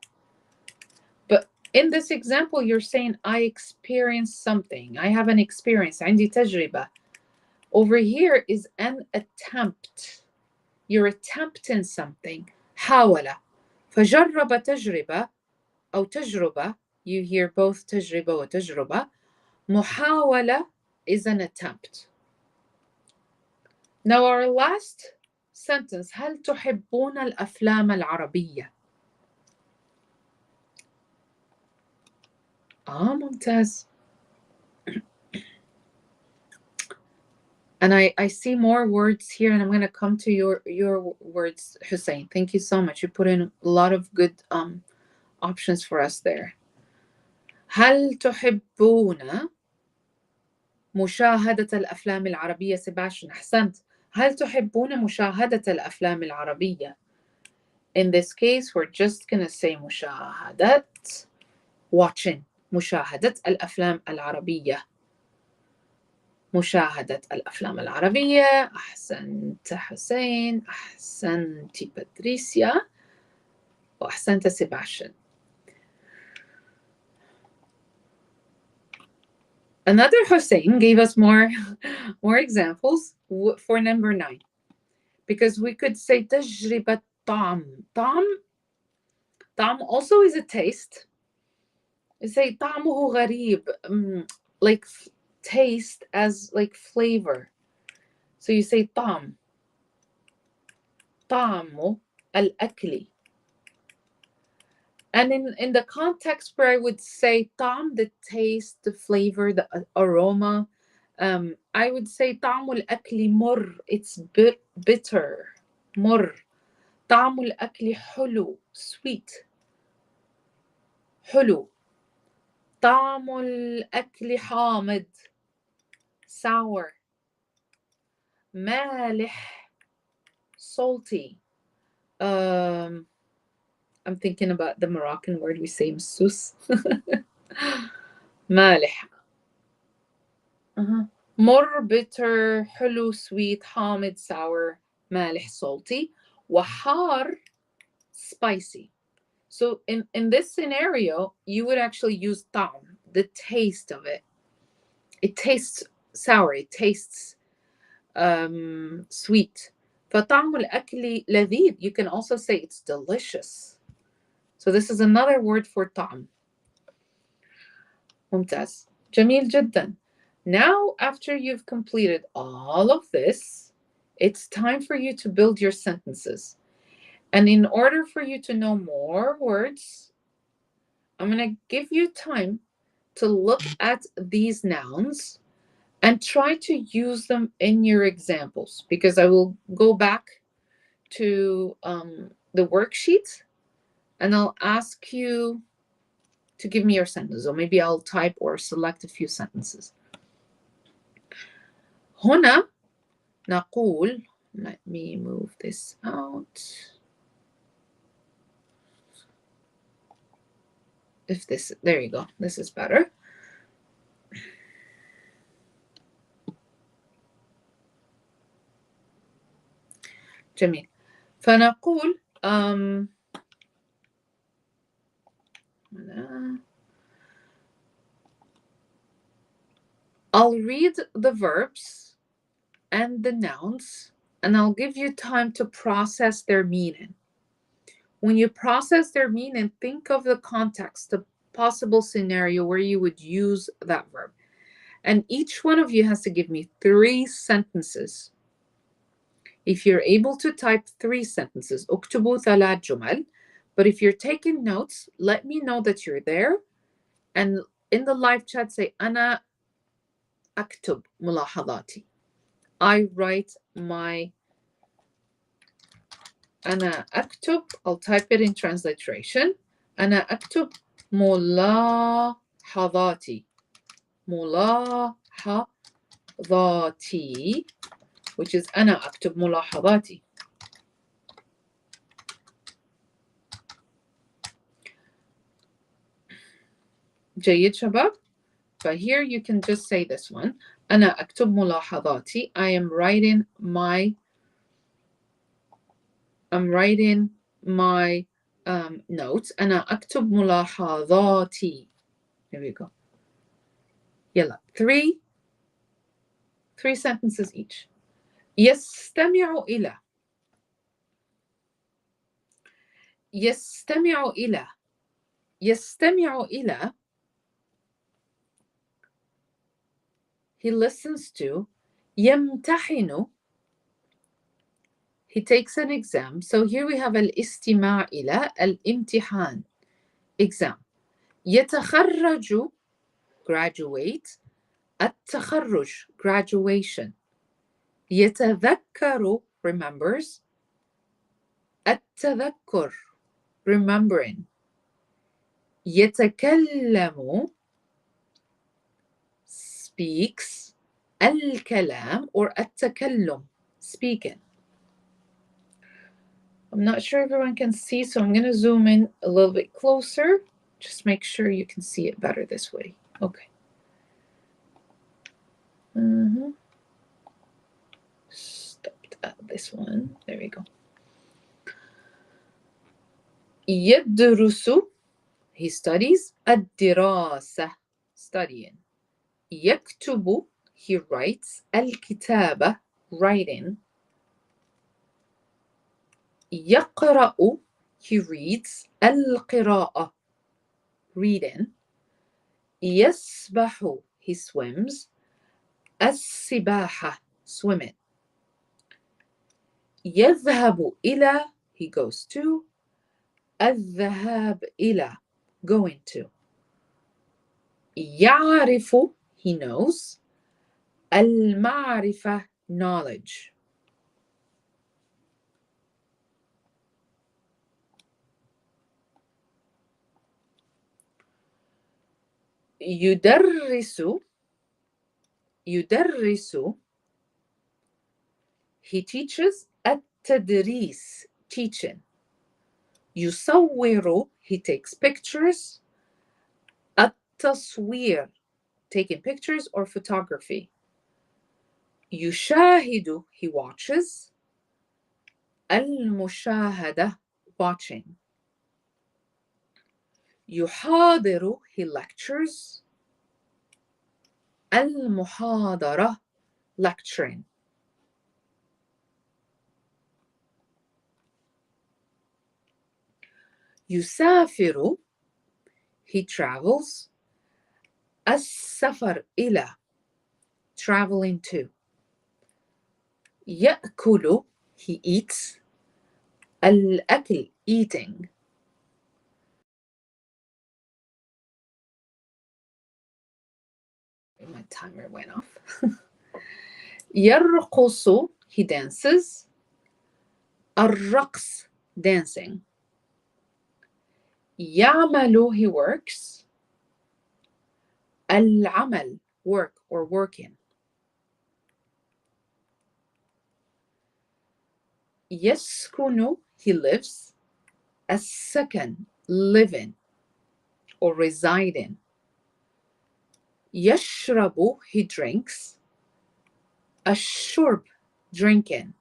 But in this example, you're saying I experienced something. I have an experience. عندي تجربة. Over here is an attempt. You're attempting something. حاول. فجرب تجربة أو تجربة. You hear both تجربة وتجربة. محاولة is an attempt. Now our last sentence. هل تحبون الأفلام العربية؟ ممتاز. And I see more words here, and I'm going to come to your words, Hussein. Thank you so much. You put in a lot of good options for us there. هل تحبون مشاهدة الأفلام العربية؟ سباشن، أحسنت. هل تحبون مشاهدة الأفلام العربية? In this case, we're just going to say مشاهدة, watching. مشاهدة الأفلام العربية. مشاهدة الأفلام العربية. أحسنت حسين، أحسنت باتريسيا، وأحسنت سيباشن. Another Hussein gave us more examples for number 9. Because we could say تجربة طعم. طعم also is a taste. We say طعمه غريب, like taste as like flavor. So you say طعم. طعم الأكل. And in the context where I would say طعم, the taste, the flavor, the aroma, I would say طعم الأكل مر. It's bitter. مر. طعم الأكل حلو. Sweet. حلو. طعم الأكل حامض. Sour. مالح. Salty. I'm thinking about the Moroccan word we say مسوس. مالح. مر, bitter, حلو, sweet, حامض, sour, مالح, salty, وحار, spicy. So in this scenario, you would actually use طعم, the taste of it. It tastes sour, it tastes sweet. فطعم الأكل لذيذ. You can also say it's delicious. So this is another word for طعم. ممتاز. جميل جدا. Now, after you've completed all of this, it's time for you to build your sentences. And in order for you to know more words, I'm going to give you time to look at these nouns and try to use them in your examples, because I will go back to the worksheet and I'll ask you to give me your sentence, or maybe I'll type or select a few sentences. هنا نقول, let me move this out. if this, there you go, this is better. جميل. فنقول I'll read the verbs and the nouns, and I'll give you time to process their meaning. When you process their meaning, think of the context, the possible scenario where you would use that verb. And each one of you has to give me 3 sentences. If you're able to type 3 sentences, اكتبوا 3 جمل. But if you're taking notes, let me know that you're there. And in the live chat, say, أنا أكتب ملاحظاتي. I write my أنا أكتب, I'll type it in transliteration. أنا أكتب ملاحظاتي. ملاحظاتي, which is أنا أكتب ملاحظاتي. جيد شباب? But here you can just say this one. أنا أكتب ملاحظاتي. I am writing my notes. أنا أكتب ملاحظاتي. There we go. يلا. 3 sentences each. يستمع إلى. يستمع إلى. يستمع إلى. He listens to. يمتحن. He takes an exam. So here we have الاستماع إلى, الامتحان, exam. يتخرج, graduate. التخرج, graduation. يتذكر, remembers. التذكر, remembering. يتكلم, speaks. الكلام or التكلم, speaking. I'm not sure everyone can see, so I'm going to zoom in a little bit closer. Just make sure you can see it better this way. Okay. Stopped at this one. There we go. يدرس, he studies. الدراسة, studying. يكتب, he writes. الكتابة, writing. يقرأ, he reads. القراءة, reading. يسبح, he swims. السباحة, swimming. يذهب إلى, he goes to. الذهاب إلى, going to. يعرف, he knows. المعرفة, knowledge. يدرس, يدرس, he teaches. التدريس, teaching. يصور, he takes pictures. التصوير, taking pictures or photography. يشاهد, he watches. المشاهدة, watching. يحاضر, he lectures. المحاضرة, lecturing. يسافر, he travels. السفر إلى, traveling to. يأكل, he eats. الأكل, eating. My timer went off. يرقص, he dances. الرقص, dancing. يعمل, he works. العمل, work or working. يسكن, he lives. السكن, living. or reside in. يشرب, he drinks. الشرب, drinking.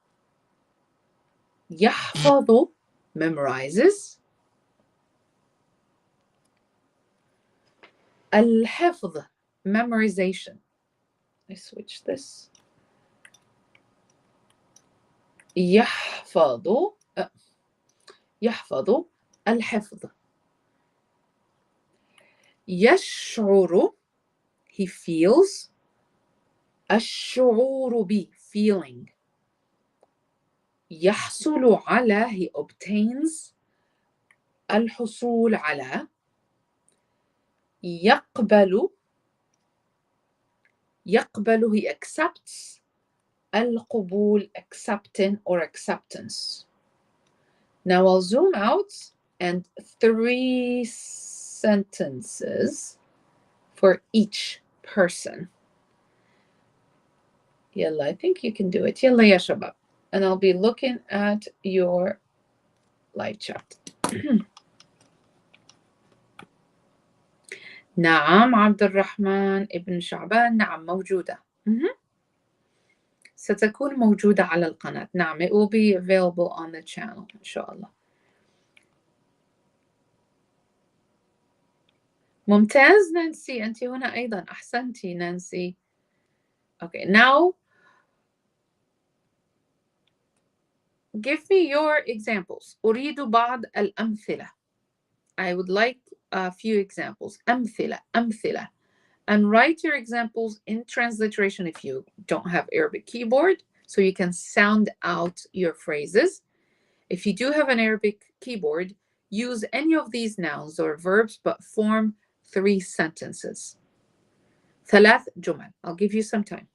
يحفظ, memorizes. الحفظ, memorization. I switch this. يحفظ الحفظ. يشعر, he feels. الشعور ب, feeling. يحصل على, he obtains. الحصول على. يقبل, he accepts. القبول, accepting or acceptance. Now I'll zoom out and 3 sentences for each person. Yalla, I think you can do it. Yalla ya shabab. And I'll be looking at your live chat. نعم عبد الرحمن ابن شعبان. نعم موجودة. ستكون موجودة على القناة. نعم, it will be available on the channel إن شاء الله. ممتاز نانسي, أنت هنا أيضا. أحسنتي نانسي. Okay, now give me your examples. أريد بعض الأمثلة. I would like a few examples. أمثلة. And write your examples in transliteration if you don't have Arabic keyboard, so you can sound out your phrases. If you do have an Arabic keyboard, use any of these nouns or verbs, but form 3 sentences. 3 جمل. I'll give you some time.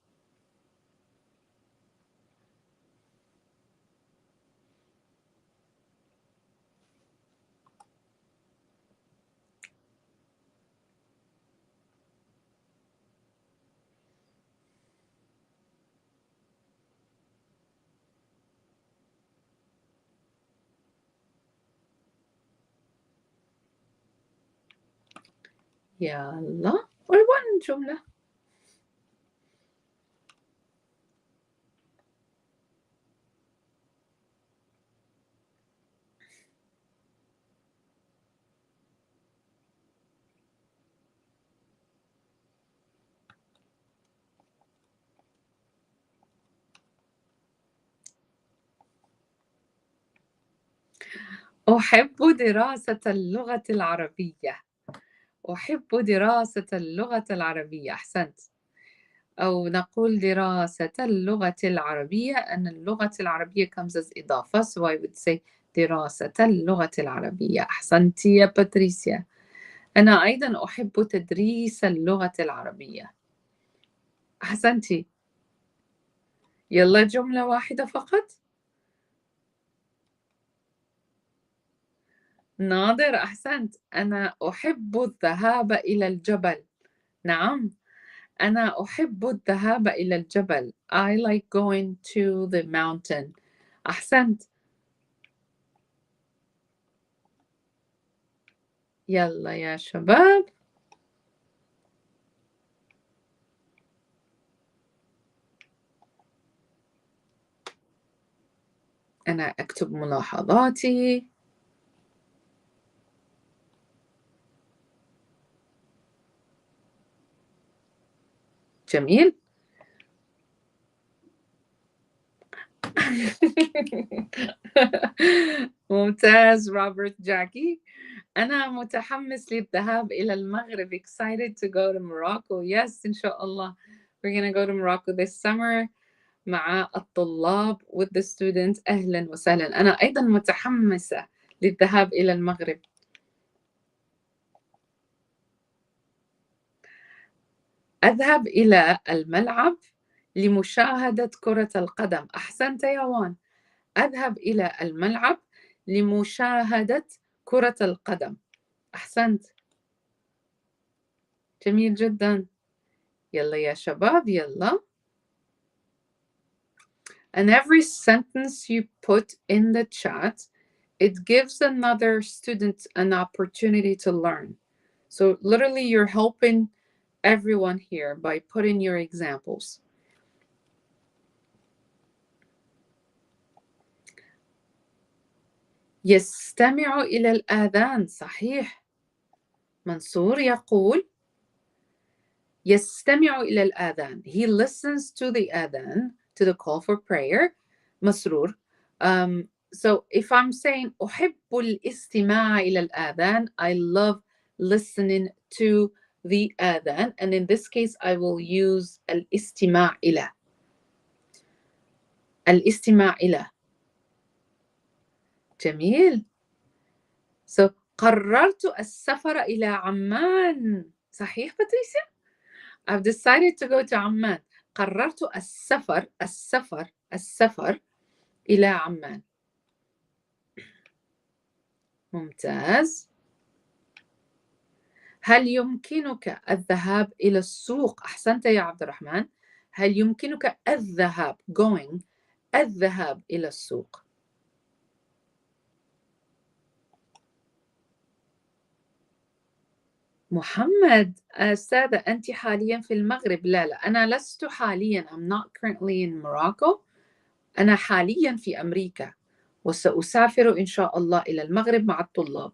يلا. or 1 جملة. أحب دراسة اللغة العربية. أحب دراسة اللغة العربية. أحسنت. أو نقول دراسة اللغة العربية, أن اللغة العربية comes as إضافة, so I would say دراسة اللغة العربية. أحسنتي يا باتريسيا. أنا أيضا أحب تدريس اللغة العربية. أحسنتي. يلا جملة واحدة فقط. ناظر أحسنت. أنا أحب الذهاب إلى الجبل. نعم, أنا أحب الذهاب إلى الجبل. I like going to the mountain. أحسنت. يلا يا شباب. أنا أكتب ملاحظاتي. جميل. ممتاز روبرت جاكي. أنا متحمس للذهاب إلى المغرب. Excited to go to Morocco. Yes, إن شاء الله. We're gonna go to Morocco this summer مع الطلاب with the students. أهلا وسهلا. أنا أيضا متحمسة للذهاب إلى المغرب. أذهب إلى الملعب لمشاهدة كرة القدم. أحسنت يا وان. أذهب إلى الملعب لمشاهدة كرة القدم. أحسنت. جميل جدا. يلا يا شباب يلا. And every sentence you put in the chat, it gives another student an opportunity to learn. So literally you're helping everyone here by putting your examples. يستمع إلى الآذان. صحيح. منصور يقول يستمع إلى الآذان. He listens to the adhan, to the call for prayer. مسرور. So if I'm saying أحب الاستماع إلى الآذان, I love listening to the adhan, and in this case I will use الاستماع إلى. الاستماع إلى. جميل. So قررت السفر إلى عمان. صحيح باتريسيا؟ I've decided to go to عمان. قررت السفر إلى عمان. ممتاز. هل يمكنك الذهاب إلى السوق؟ أحسنت يا عبد الرحمن. هل يمكنك الذهاب الذهاب إلى السوق؟ محمد أستاذة أنت حاليا في المغرب. لا أنا لست حاليا. I'm not currently in Morocco. أنا حاليا في أمريكا وسأسافر إن شاء الله إلى المغرب مع الطلاب.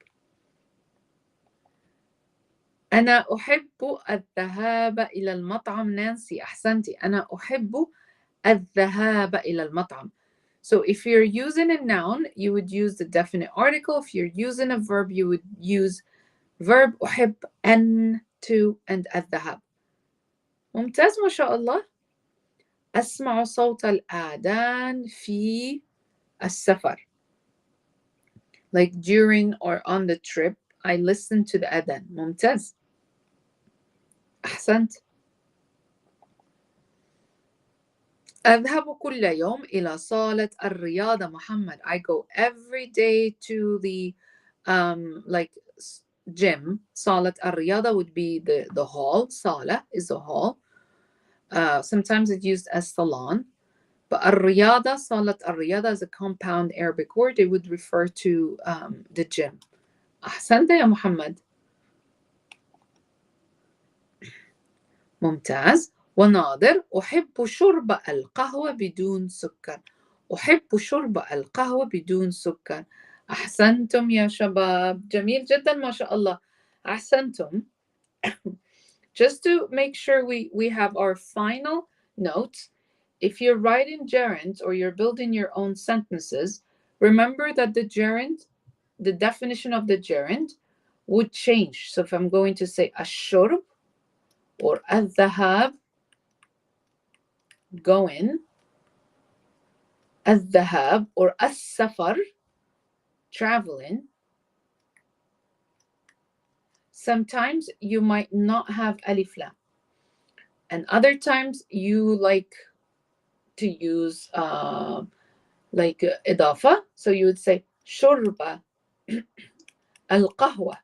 أنا أحب الذهاب إلى المطعم. نانسي أحسنتي. أنا أحب الذهاب إلى المطعم. So if you're using a noun, you would use the definite article. If you're using a verb, you would use verb أحب أن, to, and الذهاب. ممتاز ما شاء الله. أسمع صوت الآذان في السفر. Like during or on the trip, I listen to the adhan. ممتاز. أحسنت. أذهب كل يوم إلى صالة الرياضة. محمد. I go every day to the like gym. صالة الرياضة would be the hall. صالة is a hall. Sometimes it's used as salon. But الرياضة, صالة الرياضة is a compound Arabic word. It would refer to the gym. أحسنت يا محمد. ممتاز. وناظر أحب شرب القهوة بدون سكر. أحب شرب القهوة بدون سكر. أحسنتم يا شباب. جميل جدا ما شاء الله. أحسنتم. Just to make sure we have our final notes, if you're writing gerunds or you're building your own sentences, remember that the gerund, the definition of the gerund would change. So if I'm going to say الشرب or الذهاب, going, الذهاب, or السفر, traveling, sometimes you might not have alif lam, and other times you like to use like إضافة, so you would say شرب القهوة.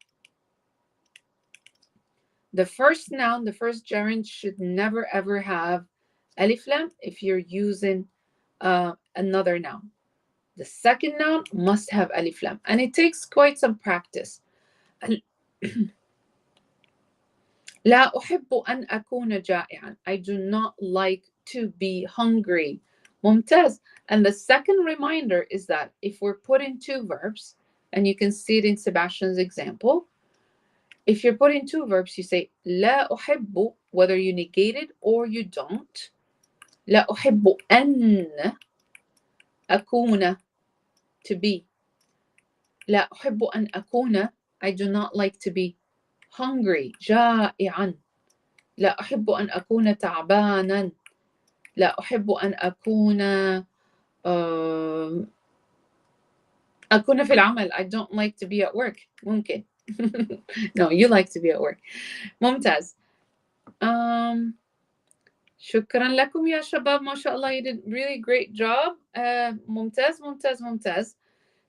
The first noun, the first gerund should never ever have alif lam if you're using another noun. The second noun must have alif lam, and it takes quite some practice. لا أحب أن أكون جائعا. I do not like to be hungry. ممتاز. And the second reminder is that if we're putting two verbs, and you can see it in Sebastian's example, if you're putting two verbs, you say لا أحب, whether you negate it or you don't. لا أحب أن أكون, to be. لا أحب أن أكون, I do not like to be hungry. جائعا. لا أحب أن أكون تعبانا. لا أحب أن أكون أكون في العمل. I don't like to be at work. ممكن. No, you like to be at work. ممتاز. شكرا لكم يا شباب. ما شاء الله, you did really great job. ممتاز ممتاز ممتاز.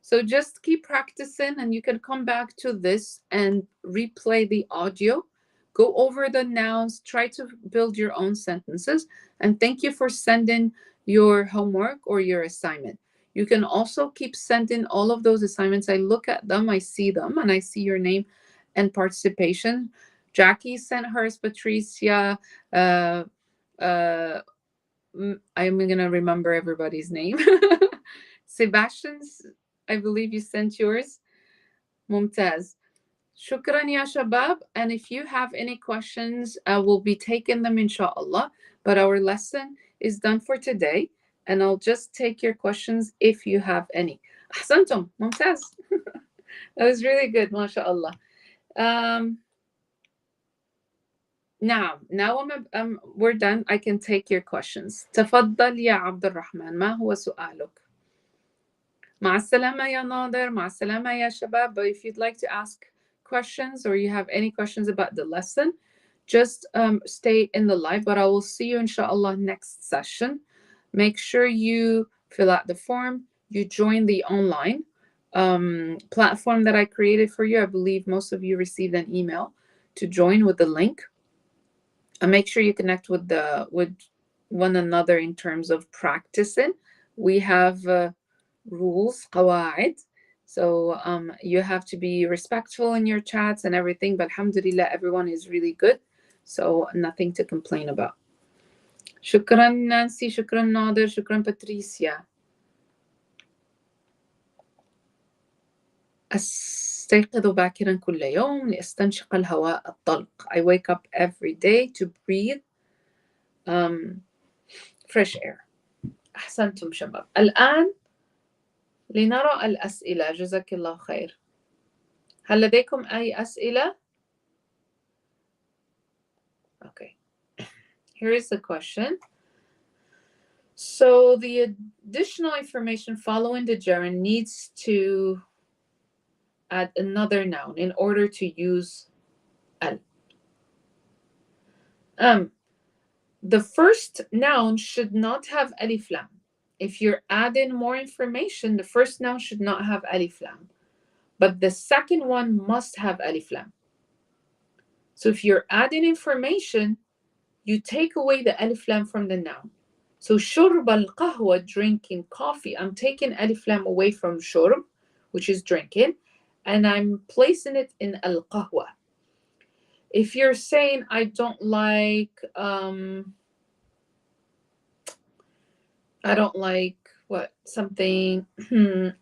So just keep practicing, and you can come back to this and replay the audio. Go over the nouns, try to build your own sentences, and thank you for sending your homework or your assignment. You can also keep sending all of those assignments. I look at them, I see them, and I see your name and participation. Jackie sent hers, Patricia. Uh, uh, I'm going to remember everybody's name. Sebastian's, I believe you sent yours. Mumtaz. Shukran ya shabab. And if you have any questions, we'll be taking them inshallah. But our lesson is done for today. And I'll just take your questions if you have any. Ahsantum. Mumtaz. That was really good, mashallah. Now we're done. I can take your questions. تفضل يا عبد الرحمن. ما هو سؤالك؟ مع السلامة يا ناظر. مع السلامة يا شباب. But if you'd like to ask questions or you have any questions about the lesson, just stay in the live. But I will see you inshallah next session. Make sure you fill out the form. You join the online platform that I created for you. I believe most of you received an email to join with the link. And make sure you connect with one another in terms of practicing. We have rules, قواعد. So you have to be respectful in your chats and everything. But alhamdulillah, everyone is really good. So nothing to complain about. شكرا نانسي, شكرا ناظر, شكرا باتريسيا. أستيقظ باكرا كل يوم لأستنشق الهواء الطلق. I wake up every day to breathe fresh air. أحسنتم شباب. الآن لنرى الأسئلة. جزاك الله خير. هل لديكم أي أسئلة؟ Okay. Here is the question. So the additional information following the gerund needs to add another noun in order to use al. The first noun should not have alif lam. If you're adding more information, the first noun should not have alif lam. But the second one must have alif lam. So if you're adding information, you take away the alif lam from the noun. So shurb al-qahwa, drinking coffee, I'm taking alif lam away from shurb, which is drinking, and I'm placing it in al-qahwa. If you're saying I don't like something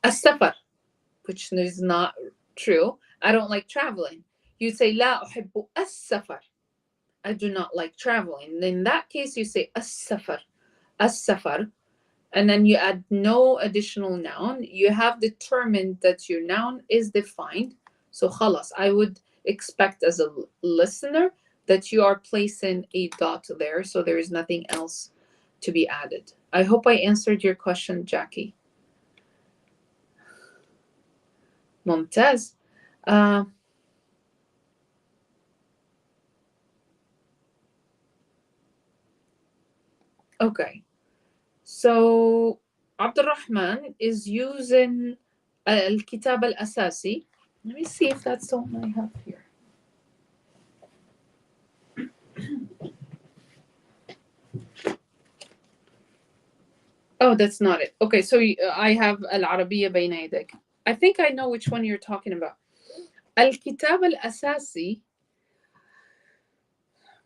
as-safar, which is not true. I don't like traveling. You say لا أحب السفر. I do not like traveling. In that case, you say as-safar, as-safar, and then you add no additional noun. You have determined that your noun is defined. So khalas, I would expect as a listener that you are placing a dot there, so there is nothing else to be added. I hope I answered your question, Jackie. Mumtaz. Okay. So Abdurrahman is using الكتاب الأساسي. Let me see if that's the one I have here. Oh, that's not it. Okay, so I have العربية بين يديك. I think I know which one you're talking about. الكتاب الأساسي.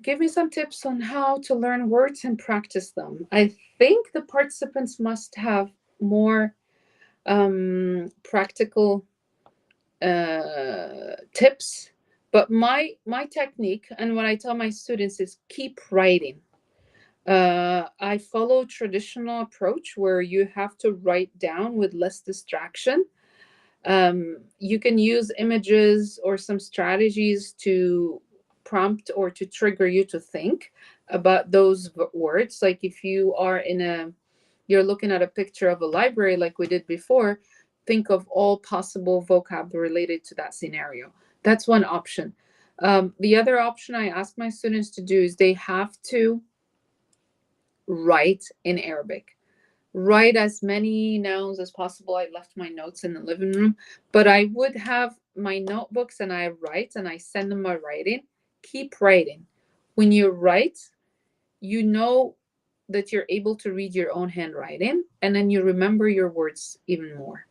Give me some tips on how to learn words and practice them. I think the participants must have more practical tips. But my technique and what I tell my students is keep writing. I follow traditional approach where you have to write down with less distraction. You can use images or some strategies to prompt or to trigger you to think about those words. Like if you are you're looking at a picture of a library like we did before, think of all possible vocab related to that scenario. That's one option. The other option I ask my students to do is they have to write in Arabic. Write as many nouns as possible. I left my notes in the living room, but I would have my notebooks and I write and I send them my writing. Keep writing. When you write, you know that you're able to read your own handwriting and then you remember your words even more.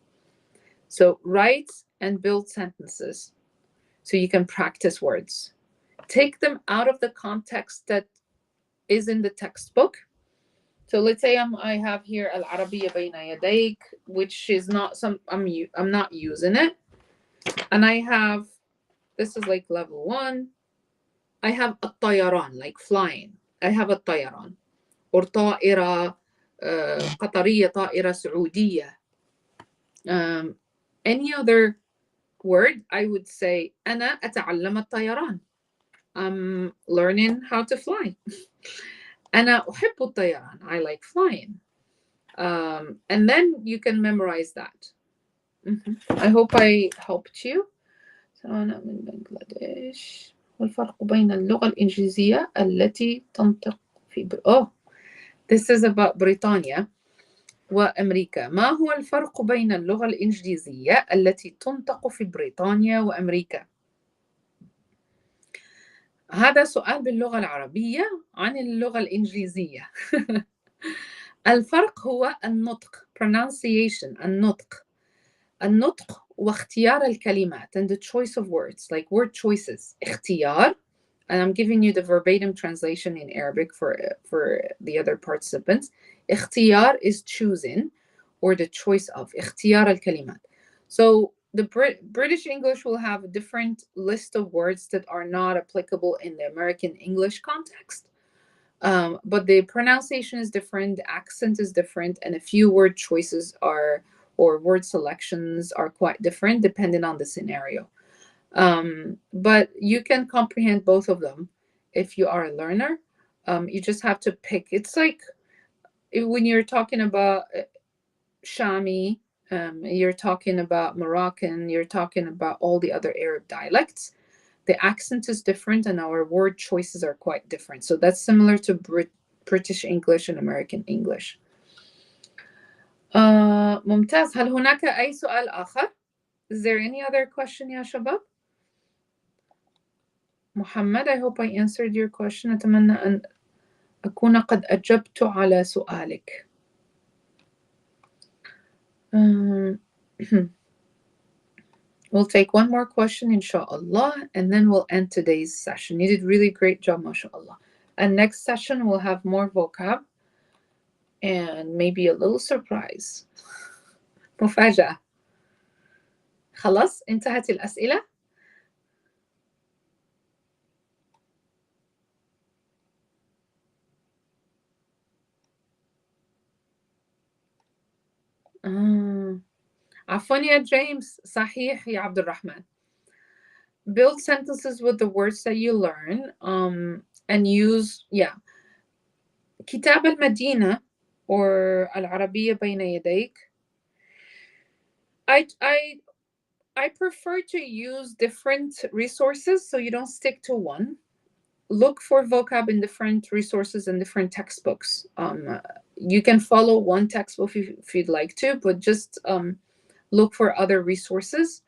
So write and build sentences. so you can practice words. Take them out of the context that is in the textbook. So let's say I have here العربية بين يديك, which is not I'm not using it, and I have, this is like level 1. I have الطيران, like flying. I have الطيران, or طائرة قطرية, طائرة سعودية. Any other word, I would say أنا أتعلم الطيران. I'm learning how to fly. أنا أحب الطيران. I like flying. And then you can memorize that. I hope I helped you. أنا من بنغلاديش. والفرق بين اللغة الإنجليزية التي تنطق في this is about بريطانيا وأمريكا. ما هو الفرق بين اللغة الإنجليزية التي تنطق في بريطانيا وأمريكا؟ هذا سؤال باللغة العربية عن اللغة الإنجليزية. الفرق هو النطق, pronunciation, النطق واختيار الكلمات, and the choice of words, like word choices. اختيار, and I'm giving you the verbatim translation in Arabic for the other participants. اختيار is choosing, or the choice of. اختيار الكلمات. So the British English will have a different list of words that are not applicable in the American English context. But the pronunciation is different, the accent is different, and a few word choices or word selections are quite different depending on the scenario. But you can comprehend both of them if you are a learner. You just have to pick. It's like when you're talking about Shami, you're talking about Moroccan, you're talking about all the other Arab dialects. The accent is different and our word choices are quite different. So that's similar to British English and American English. ممتاز. هل هناك أي سؤال آخر? Is there any other question يا شباب? محمد, I hope I answered your question. أتمنى أن أكون قد أجبت على سؤالك. We'll take one more question, inshallah, and then we'll end today's session. You did really great job, mashallah. And next session, we'll have more vocab and maybe a little surprise. مفاجأة. خلاص انتهت الأسئلة؟ عفوا يا جيمس. صحيح يا عبد الرحمن. Build sentences with the words that you learn and use, كتاب المدينة or العربية بين يديك. I prefer to use different resources so you don't stick to one. Look for vocab in different resources and different textbooks. You can follow one textbook if you'd like to, but just look for other resources.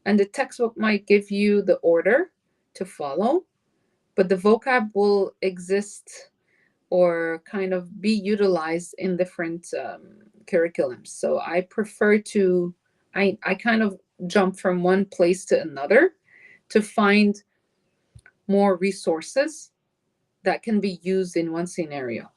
And the textbook might give you the order to follow, but the vocab will exist or kind of be utilized in different curriculums. So I prefer to, I kind of jump from one place to another to find more resources that can be used in one scenario.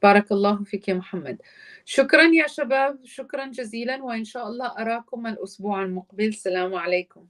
بارك الله فيك يا محمد. شكرا يا شباب, شكرا جزيلا, وإن شاء الله أراكم الأسبوع المقبل. السلام عليكم.